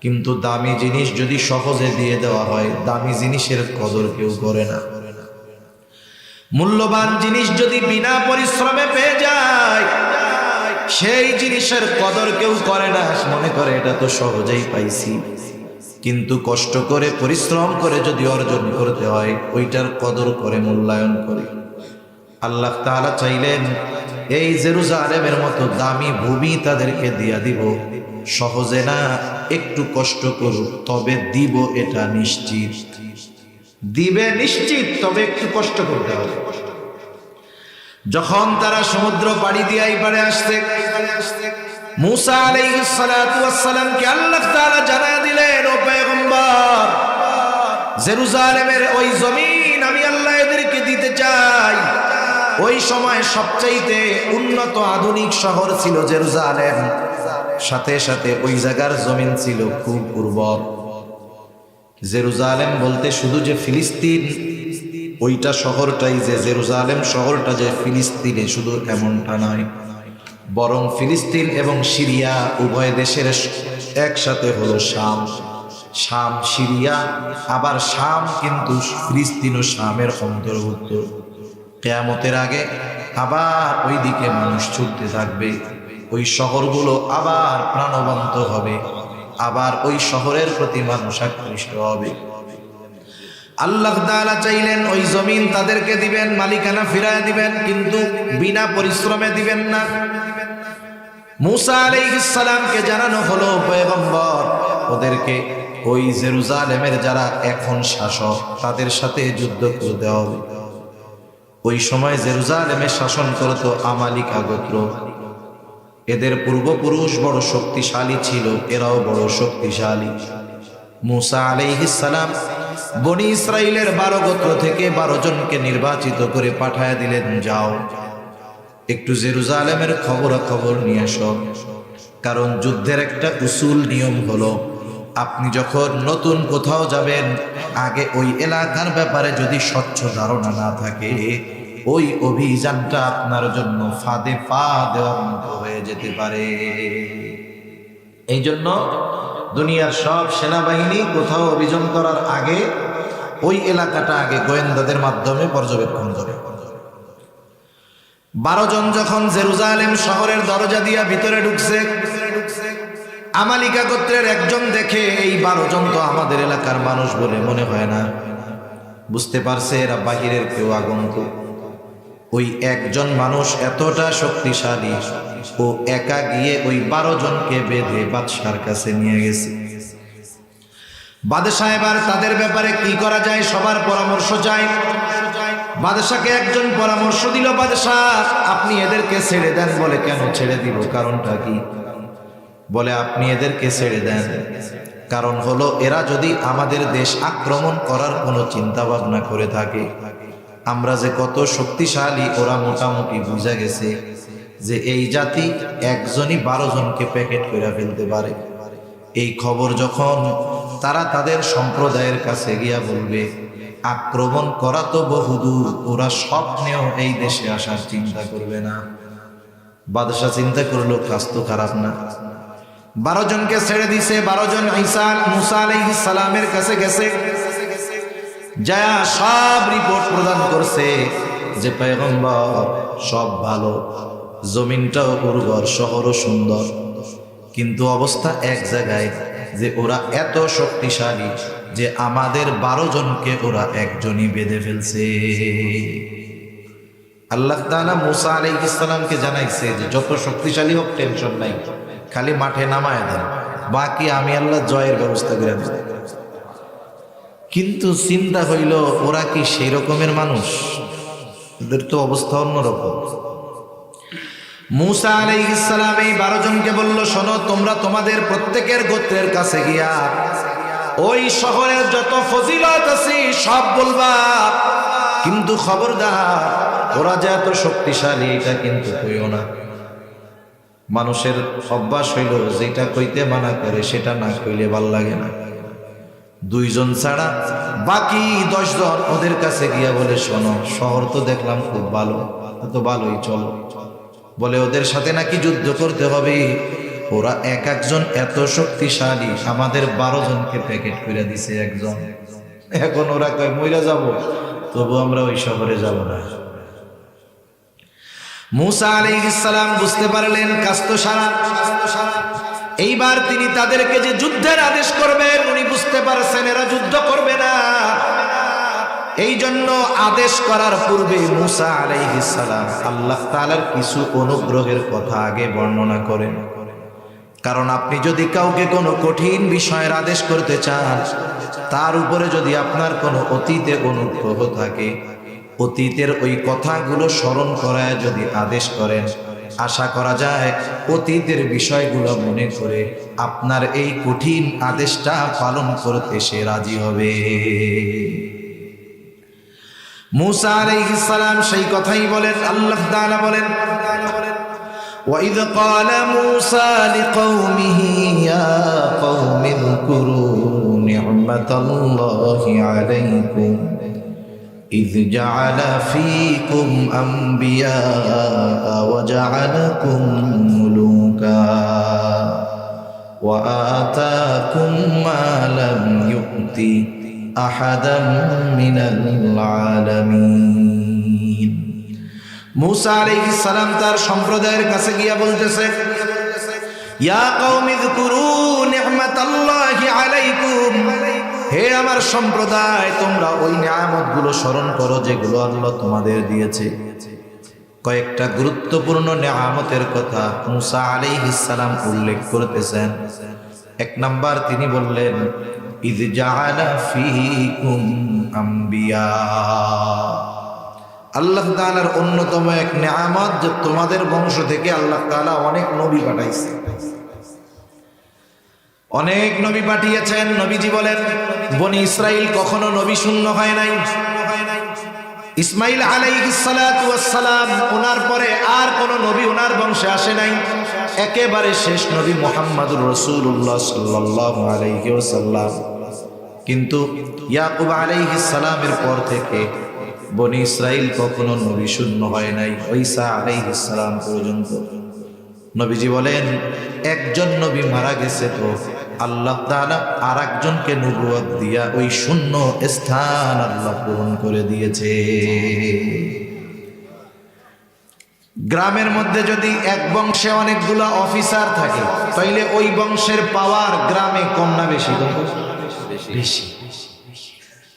কিন্তু দামি জিনিস যদি সহজে দিয়ে দেওয়া হয়, দামি জিনিসের কদর কেউ করে না। মূল্যবান জিনিস যদি বিনা পরিশ্রমে পেয়ে যায়, সেই জিনিসের কদর কেউ করে না, মনে করে এটা তো সহজেই পাইছি। কিন্তু কষ্ট করে পরিশ্রম করে যদি অর্জন করতে হয়, ওইটার কদর করে, মূল্যায়ন করে। আল্লাহ তাআলা চাইলেন এই জেরুজালেমের মতো দামি ভূমি তাদেরকে দিয়া দিব, সহজে না, একটু কষ্ট করুক, তবে দিব, এটা নিশ্চিত। দিবে নিশ্চিত, তবে একটু কষ্ট করতে হবে। যখন তারা সমুদ্র পাড়ি দিয়ে এই পারে আসছে, মূসা আলাইহিস সালাতু ওয়াস সালামকে আল্লাহ তাআলা জানায়া দিলেন, ও পয়গম্বর, জেরুজালেমের ওই জমিন আমি আল্লাহ এদেরকে দিতে চাই। ওই সময় সবচাইতে উন্নত আধুনিক শহর ছিল জেরুজালেম, সাথে সাথে ওই জায়গার জমিন ছিল খুব উর্বর। জেরুজালেম বলতে শুধু যে ফিলিস্তিন, ওইটা শহরটাই যে জেরুজালেম শহরটা যে ফিলিস্তিনে শুধু এমনটা নয়, বরং ফিলিস্তিন এবং সিরিয়া উভয় দেশের একসাথে হলো শাম। শাম সিরিয়া, আবার শাম কিন্তু ফিলিস্তিন ও শামের অন্তর্ভুক্ত। কিয়ামতের আগে আবার ওই দিকে মানুষ ছুটতে থাকবে, ওই শহরগুলো আবার প্রাণবন্ত হবে, আবার ওই শহরের প্রতি মানুষ আকৃষ্ট হবে। আল্লাহ তাআলা চাইলেন ওই জমিন তাদেরকে দিবেন, মালিকানা ফিরায় দিবেন, কিন্তু বিনা পরিশ্রমে দিবেন না। মূসা আলাইহিস সালামকে জানানো হলো, পয়গম্বর, ওদেরকে ওই জেরুজালেমের যারা এখন শাসক তাদের সাথে যুদ্ধ করতে হবে। ওই সময় জেরুজালেমে শাসন করত আমালিকা গোত্র। এদের পূর্বপুরুষ বড় শক্তিশালী ছিল, এরাও বড় শক্তিশালী। মূসা আলাইহিস সালাম বনি ইসরাইলের 12 গোত্র থেকে 12 জনকে নির্বাচিত করে পাঠায় দিলেন, যাও একটু জেরুজালেমের খবরাখবর নিয়ে আসো। কারণ যুদ্ধের একটা উসুল নিয়ম হলো, আপনি যখন নতুন কোথাও যাবেন, আগে ওই এলাকার ব্যাপারে যদি স্বচ্ছ ধারণা না থাকে, ওই অভিযানটা আপনার জন্য ফাঁদে পা দেওয়ার মতো হয়ে যেতে পারে। এই জন্য দুনিয়ার সব সেনাবাহিনী কোথাও অভিযান করার আগে ওই এলাকাটা আগে গোয়েন্দাদের মাধ্যমে পর্যবেক্ষণ করে। 12 জন যখন জেরুজালেম শহরের দরজা দিয়া ভিতরে ঢুকছে, আমালিকা গোত্রের একজন দেখে এই 12 জন তো আমাদের এলাকার মানুষ বলে মনে হয় না, বুঝতে পারছে এরা বাহিরের কেউ আগন্তুক। ওই একজন মানুষ এতটা শক্তিশালী, ও একা গিয়ে ওই 12 জনকে বেঁধে বাদশার কাছে নিয়ে গেছে। বাদশা এবার তাদের ব্যাপারে কি করা যায় সবার পরামর্শ চাই। বাদশাকে একজন পরামর্শ দিল, বাদশা আপনি এদেরকে ছেড়ে দেন। বলে কেন ছেড়ে দিব, কারণটা কি? বলে আপনি এদেরকে ছেড়ে দেন, কারণ হলো এরা যদি আমাদের দেশ আক্রমণ করার কোনো চিন্তা ভাবনা করে থাকে, আমরা যে কত শক্তিশালী ওরা মোটামুটি বুঝা গেছে যে এই জাতি একজনই 12 জনকে প্যাকেট করে ফেলতে পারে। এই খবর যখন তারা তাদের সম্প্রদায়ের কাছে গিয়া বলবে, আক্রমণ করা তো বহুদূর, ওরা স্বপ্নেও এই দেশে আসার চিন্তা করবে না। বাদশা চিন্তা করলো কাজ তো খারাপ না। 12 জনকে ছেড়ে দিছে। 12 জন মুসা আলাইহিস সালামের কাছে গেছে, যা সব রিপোর্ট প্রদান করছে যে পয়গম্বর সব ভালো, জমিনটাও উর্বর, শহরও সুন্দর, কিন্তু অবস্থা এক জায়গায় যে ওরা এত শক্তিশালী যে আমাদের 12 জনকে ওরা একজনই বেঁধে ফেলছে। আল্লাহ তাআলা মুসা আলাইহিস সালামকে জানাইছে যে যত শক্তিশালী হোক টেনশন নাই, খালি মাঠে নামায় দেন, বাকি আমি আল্লাহ জয়ের ব্যবস্থা করে দেব। কিন্তু চিন্তা হইল ওরা কি সেই রকমের মানুষ? ওদের তো অবস্থা অন্যরকম। মুসা আলাইহিস সালাম এই 12 জনকে বলল, শোনো, তোমরা তোমাদের প্রত্যেকের গোত্রের কাছে গিয়া ওই শহরের যত ফজিলত আছে সব বলবা, কিন্তু খবরদার ওরা যে এত শক্তিশালী এটা কিন্তু কইও না। মানুষের অভ্যাস হইল যেটা কইতে মানা করে সেটা না কইলে ভাল লাগে না। 2 জন ছাড়া বাকি 10 জন ওদের কাছে গিয়া বলে, শোনো, শহর তো দেখলাম খুব ভালো, তো ভালোই, চলো। বলে ওদের সাথে নাকি যুদ্ধ করতে হবে, ওরা একজন এত শক্তিশালী, আমাদের 12 জনকে প্যাকেট করে দিছে একজন। এখন ওরা কয় মইরা যাব, তবু আমরা ওই শহরে যাব না। মুসা আলাইহিস সালাম বুঝতে পারলেন কাজ তো সারা। এইবার তিনি তাদেরকে যে যুদ্ধের আদেশ করবেন উনি বুঝতে পারছেন এরা যুদ্ধ করবে না। এই জন্য আদেশ করার পূর্বে মুসা আলাইহিস সালাম আল্লাহ তাআলার কিছু অনুগ্রহের কথা আগে বর্ণনা করেন। কারণ আপনি যদি কাউকে কোনো কঠিন বিষয়ের আদেশ করতে চান, তার উপরে যদি আপনার কোনো অতীতে অনুগ্রহ থাকে, অতীতের ওই কথাগুলো স্মরণ করায় যদি আদেশ করেন, আশা করা যায় অতীতের বিষয়গুলো মনে করে আপনার এই কঠিন আদেশটা পালন করতে সে রাজি হবে। মুসা আলাইহিস সালাম সেই কথাই বলেন। আল্লাহ তাআলা বলেন, وَإِذْ قَالَ مُوسَى لِقَوْمِهِ يَا قَوْمِ اذْكُرُوا نِعْمَةَ اللَّهِ عَلَيْكُمْ إِذْ جَعَلَ فِيكُمْ أَنْبِيَاءَ وَجَعَلَكُمْ مُلُوكًا وَآتَاكُمْ مَا لَمْ يُؤْتِ أَحَدًا مِنَ الْعَالَمِينَ। মুসা আলাইহিস সালাম তার সম্প্রদায়ের কাছে গিয়া বলতেছে, ইয়া কওমি যকুরু নি'মাতাল্লাহি আলাইকুম, হে আমার সম্প্রদায়, তোমরা ওই নিয়ামতগুলো স্মরণ করো যেগুলো আল্লাহ তোমাদের দিয়েছে। কয়েকটা গুরুত্বপূর্ণ নিয়ামতের কথা মুসা আলাইহিস সালাম উল্লেখ করতেছেন। 1 নাম্বার তিনি বললেন, ইয জাআলা ফীকুম আম্বিয়া, আল্লাহ তাআলার অন্যতম এক নিয়ামত যে তোমাদের বংশ থেকে আল্লাহ তাআলা অনেক নবী পাঠাইছে, অনেক নবী পাঠিয়েছেন। নবীজি বলেন, বনি ইসরাইল কখনো নবী শূন্য হয় নাই। ইসমাইল আলাইহিস সালাতু ওয়াস সালাম, ওনার পরে আর কোন নবী ওনার বংশে আসে নাই। একেবারে শেষ নবী মুহাম্মদুর রাসূলুল্লাহ সাল্লাল্লাহু আলাইহি ওয়াসাল্লাম। কিন্তু ইয়াকুব আলাইহিস সালামের পর থেকে বনি ইসরাইল কখনো নবী শূন্য হয় নাই, ঈসা আলাইহিস সালাম পর্যন্ত। নবীজি বলেন, একজন নবী মারা গেছে তো আল্লাহ তাআলা আরেকজনকে নবুয়ত দিয়া ওই শূন্য স্থান আল্লাহ পূরণ করে দিয়েছে। গ্রামের মধ্যে যদি এক বংশে অনেকগুলা অফিসার থাকে তাইলে ওই বংশের পাওয়ার গ্রামে কম না বেশি? বেশি।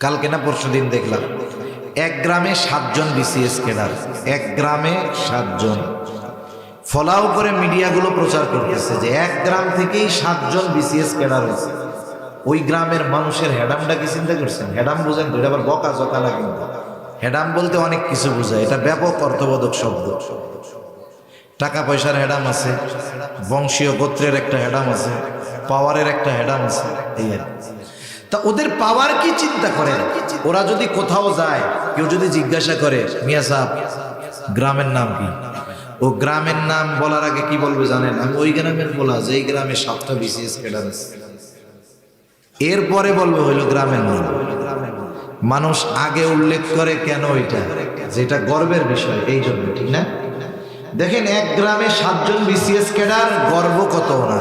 কালকে না পরশুদিন দেখলাম এক গ্রামে 7 জন বিসিএস ক্যাডার, এক গ্রামে 7 জন। ফলাও করে মিডিয়াগুলো প্রচার করতেছে যে এক গ্রাম থেকেই 7 জন বিসিএস ক্যাডার হয়েছে। ওই গ্রামের মানুষের হেডামটা কি চিন্তা করছেন? হেডাম বুঝেন তো, এটা আবার বকা জকা না কিন্তু। হেডাম বলতে অনেক কিছু বোঝায়, এটা ব্যাপক অর্থবোধক শব্দ। টাকা পয়সার হেডাম আছে, বংশীয় গোত্রের একটা হেডাম আছে, পাওয়ারের একটা হেডাম আছে, এই আর কি। তা ওদের পাওয়ার কি চিন্তা করে? ওরা যদি কোথাও যায়, কেউ যদি জিজ্ঞাসা করে মিয়া সাহেব গ্রামের নাম কি, ও গ্রামের নাম বলার আগে কি বলবে জানেন? আমি ওই গ্রামের বলা, যে এই গ্রামে 7টা বিসিএস ক্যাডার আছে। এরপরে বলবে হইল গ্রামের নাম। মানুষ আগে উল্লেখ করে কেন? ওইটা যেটা গর্বের বিষয়, এই জন্য, ঠিক না? দেখেন এক গ্রামে 7 জন বিসিএস ক্যাডার, গর্ব কত না।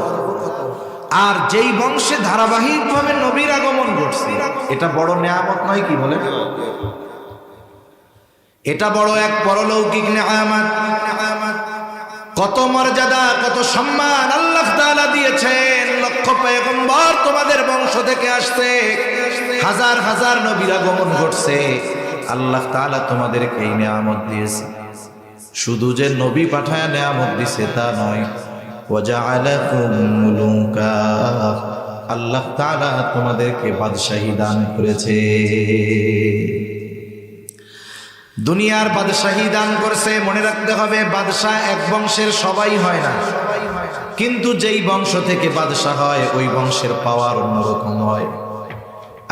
আর যেই বংশে ধারাবাহিকভাবে নবীর আগমন ঘটছে, এটা বড় নেয়ামত নয় কি বলে? এটা বড় এক পরলৌকিক নেয়ামত। কত মর্যাদা, কত সম্মান আল্লাহ তাআলা দিয়েছেন। লক্ষ পয়গম্বর তোমাদের বংশ থেকে আসছে, হাজার হাজার নবীর আগমন ঘটছে। আল্লাহ তাআলা তোমাদেরকে এই নেয়ামত দিয়েছে। শুধু যে নবী পাঠায় নেয়ামত দিছে তা নয়, ওয়াজআলাকুম মুলুকা, আল্লাহ তাআলা তোমাদেরকে বাদশাহী দান করেছে। দুনিয়ার বাদশাহী দান করছে। মনে রাখতে হবে, বাদশাহ এক বংশের সবাই হয় না, কিন্তু যেই বংশ থেকে বাদশাহ হয় ওই বংশের পাওয়ার অন্যরকম হয়।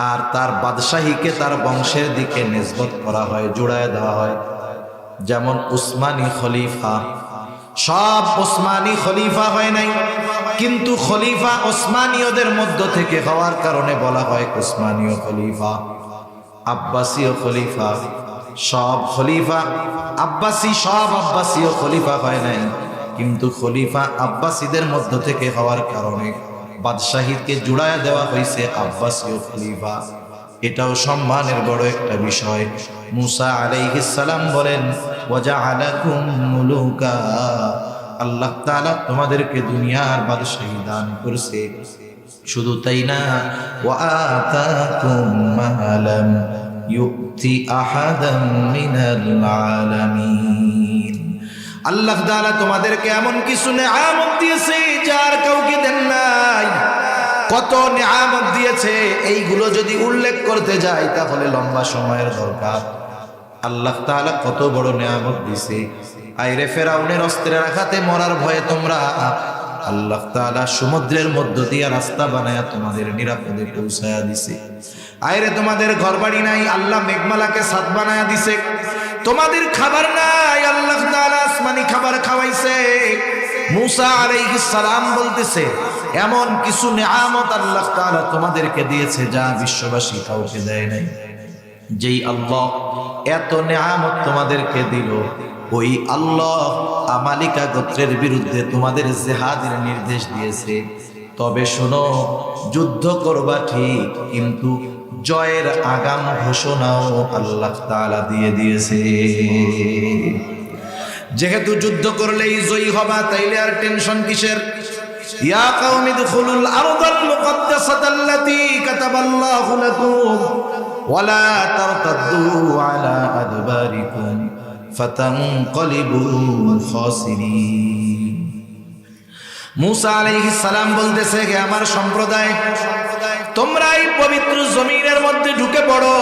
আর তার বাদশাহীকে তার বংশের দিকে নিসবত করা হয়, জোড়ায় দেওয়া হয়। যেমন উসমানী খলিফা, সব উসমানী খলিফা হয় নাই, কিন্তু খলিফা ওসমানীয়দের মধ্য থেকে হওয়ার কারণে বলা হয় উসমানীয় খলিফা। আব্বাসীয় খলিফা, সব খলিফা আব্বাসী, সব আব্বাসীয় খলিফা হয় নাই, কিন্তু খলিফা আব্বাসীদের মধ্য থেকে হওয়ার কারণে বাদশাহীকে জুড়ায় দেওয়া হয়েছে আব্বাসীয় খলিফা। এটাও সম্মানের বড় একটা বিষয়। মুসা আলাইহিস সালাম বলেন, ওয়াজআলাকুম মুলুকা, আল্লাহ তাআলা তোমাদেরকে দুনিয়ার বাদশাহী দান করেছে। শুধু তাই না, ওয়া আতাকুম মা লাম ইউতি আহাদাম মিনাল আলামিন, আল্লাহ তাআলা তোমাদেরকে এমন কিছু নেয়ামত দিয়েছে যার কাউকে দেন নাই। কত নেয়ামত দিয়েছে, এইগুলো যদি উল্লেখ করতে যাই তাহলে লম্বা সময়ের দরকার। আল্লাহ তাআলা কত বড় নেয়ামত দিয়েছে। আইরে ফেরাউনের অস্ত্রের আঘাতে মরার ভয়ে তোমরা, আল্লাহ তাআলা সমুদ্রের মধ্য দিয়ে রাস্তা বানায়া তোমাদের নিরাপদে পৌঁছায়া দিছে। আইরে তোমাদের ঘরবাড়ি নাই, আল্লাহ মেঘমালাকে ছাদ বানায়া দিছে। তোমাদের খাবার নাই, আল্লাহ তাআলা আসমানি খাবার খাওয়াইছে। মুসা আলাইহিস সালাম বলতেছে, এমন কিছু নেয়ামত আল্লাহ তাআলা তোমাদেরকে দিয়েছে যা বিশ্ববাসী কাউকে দেয় নাই। যেই আল্লাহ এত নেয়ামত তোমাদেরকে দিল, ওই আল্লাহ আমালিকা গোত্রের বিরুদ্ধে তোমাদের জিহাদের নির্দেশ দিয়েছে। তবে শোনো, যুদ্ধ করবা ঠিক, কিন্তু জয়ের আগাম ঘোষণাও আল্লাহ তাআলা দিয়ে দিয়েছে। যেহেতু যুদ্ধ করলেই জয়ী হবা, তাইলে আর টেনশন কিসের? ইয়া কওমি দুখুলুল আরদাল মুকদ্দাসাতাল্লাতী কাতাবাল্লাহু লাকুম ওয়ালা তারতাদ্দু আলা আদবারিকুম ফাতানকালিবু খাসিরিন। মুসা আলাইহিস সালাম বলতেছে, হে আমার সম্প্রদায়, তোমরা এই পবিত্র জমিনের মধ্যে ঢুকে পড়ো।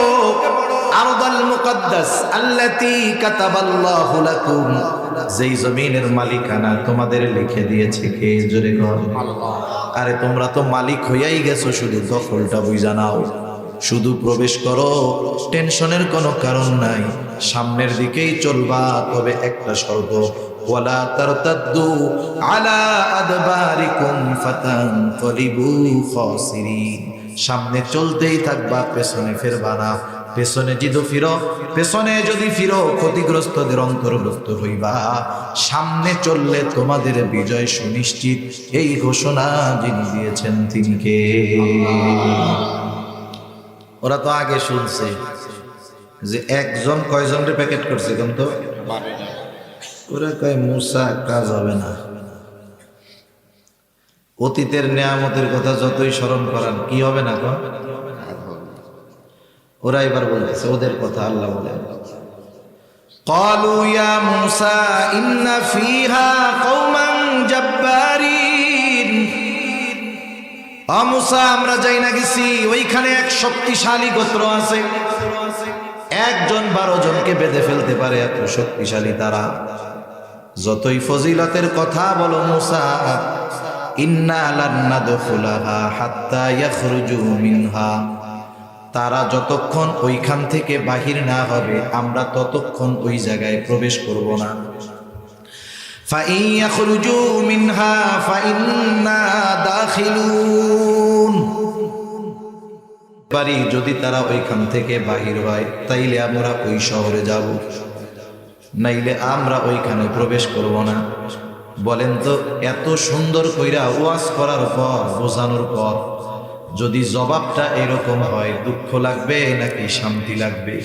আরদাল মুকদ্দাস আল্লাতী কাতাবাল্লাহু লাকুম, যেই জমিনের মালিকানা তোমাদের লিখে দিয়েছে কে? জোরে কর আল্লাহ। আরে তোমরা তো মালিক হইয়াই গেছো, শুধু দখলটা বুঝা নাও। শুধু প্রবেশ করো, টেনশনের কোনো কারণ নাই। সামনের দিকেই চলবা, তবে একটা শর্ত, ওয়ালা তারতাদ্দু আলা আদবারিকুম ফাতানকালিবু খাসিরিন। সামনে চলতেই থাকবা, পেছনে ফিরবা না। পেছনে যদি ফিরো ক্ষতিগ্রস্তদের অন্তর্ভুক্ত হইবা। সামনে চললে তোমাদের বিজয় সুনিশ্চিত। এই ঘোষণা যিনি দিয়েছেন তিনি কে? ওরা তো আগে শুনছে যে একজন কয়জনের প্যাকেট করছে, কিন্তু ওরা কয় মুসা কাজ হবে না। অতীতের নিয়ামতের কথা যতই স্মরণ করান কি হবে না কোন? ওরা এবার বলতেছে ওদের কথা আল্লাহ বলেন قالوا يا موسى إن فيها قوما جبارين মুসা আমরা যাই না গেছি ওইখানে এক শক্তিশালী গোত্র আছে, একজন 12 জনকে বেঁধে ফেলতে পারে, এত শক্তিশালী তারা। যতই ফজিলতের কথা বলো মুসা, ইন্না লান নাদখুলাহা হাত্তা ইয়াখরুজু মিনহা, তারা যতক্ষণ ওইখান থেকে বাহির না হবে আমরা ততক্ষণ ওই জায়গায় প্রবেশ করব না। ফাইন ইয়াখরুজু মিনহা ফাইন্না দাখিলুন, পারি যদি তারা ওইখান থেকে বাহির হয় তাইলে আমরা ওই শহরে যাব, নাইলে আমরা ওইখানে প্রবেশ করব না। বলেন তো এত সুন্দর কইরা ওয়াজ করার পর বোঝানোর পর যদি জবাবটা এরকম হয় দুঃখ লাগবে নাকি শান্তি লাগবে?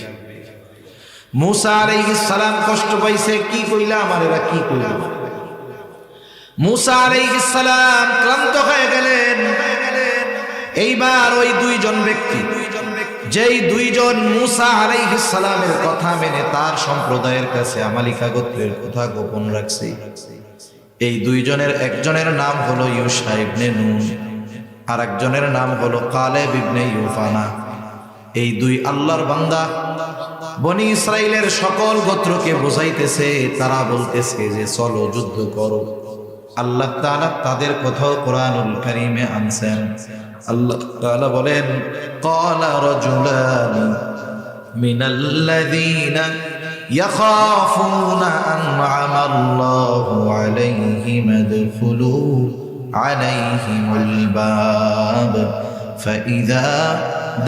মুসা আলাইহিস সালাম কষ্ট পাইছে, কি কইলা আমার এরা কি কইল? মুসা আলাইহিস সালাম ক্লান্ত হয়ে গেলেন। এইবার ওই 2 জন ব্যক্তি, যেই 2 জন মুসা আলাইহিস সালামের কথা মেনে তার সম্প্রদায়ের কাছে আমালিকা গোত্রের কথা গোপন রাখছে, এই 2 জনের একজনের নাম হলো ইউশা ইবনে নুন, আর একজনের নাম হলো কালেব ইবনে ইউফানা। এই 2 আল্লাহর বান্দা বনি ইসরাইলের সকল গোত্রকে বোঝাইতেছে, তারা বলতেছে যে চলো যুদ্ধ করো। আল্লাহ তাআলা তাদের কথাও কোরআনুল কারীমে আনছেন। আল্লাহ তাআলা বলেন ক্বালা রাজুলানি মিনাল্লাযীনা ইয়াখাফুনা আন'আমা আল্লাহু আলাইহিম আদখুলু আলাইহিমুল বাব ফাইযা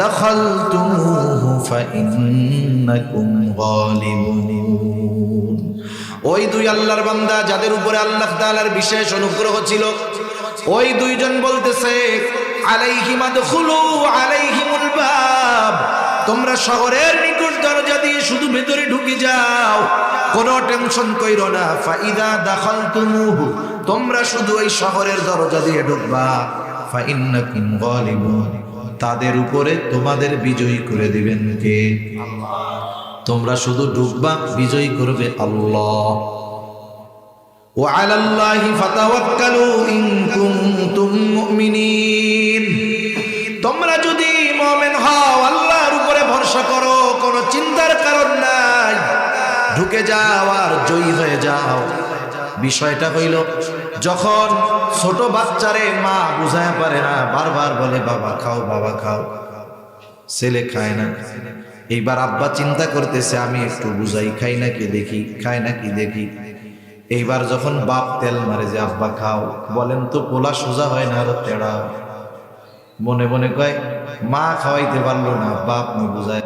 দাখালতুমুহু ফাইন্নাকুম গালিবুন। ওই 2 আল্লাহর বান্দা যাদের উপরে আল্লাহ তাআলার বিশেষ অনুগ্রহ ছিল, ওই 2 জন বলতেছে আলাইহিম আদখুলু আলাইহিমুল বাব, তোমরা শহরের নিকট দরজা দিয়ে শুধু ভেতরে ঢুকে যাও, কোনো টেনশন কইরো না। ফাইদা দাখালতুমুহু, তোমরা শুধু ওই শহরের দরজা দিয়ে ঢুকবা। ফাইন্নাকুম গালিবুন, তাদের উপরে তোমাদের বিজয়ী করে দিবেন কে? আল্লাহ। তোমরা শুধু ঢুকবা, বিজয়ী করবে আল্লাহ। ওয়া আলাল্লাহি ফাতাওয়াক্কালু ইন কুনতুম মুমিনিন, তোমরা যদি মুমিন হও আল্লাহর উপরে ভরসা করো, কোনো চিন্তার কারণ নাই, ঢুকে যাও আর জয়ী হয়ে যাও। বিষয়টা হইল যখন ছোট বাচ্চারে মা বুঝায় পারে না, বারবার বলে বাবা খাও বাবা খাও, ছেলে খায় না। এইবার আব্বা চিন্তা করতেছে আমি একটু বুঝাই, খাই নাকি দেখি, খায় নাকি দেখি। এইবার যখন বাপ তেল মারে যে আব্বা খাও, বলেন তো পোলা সোজা হয় না আরো তেড়া? মনে মনে কয় মা খাওয়াইতে পারলো না, বাপ বুঝায়।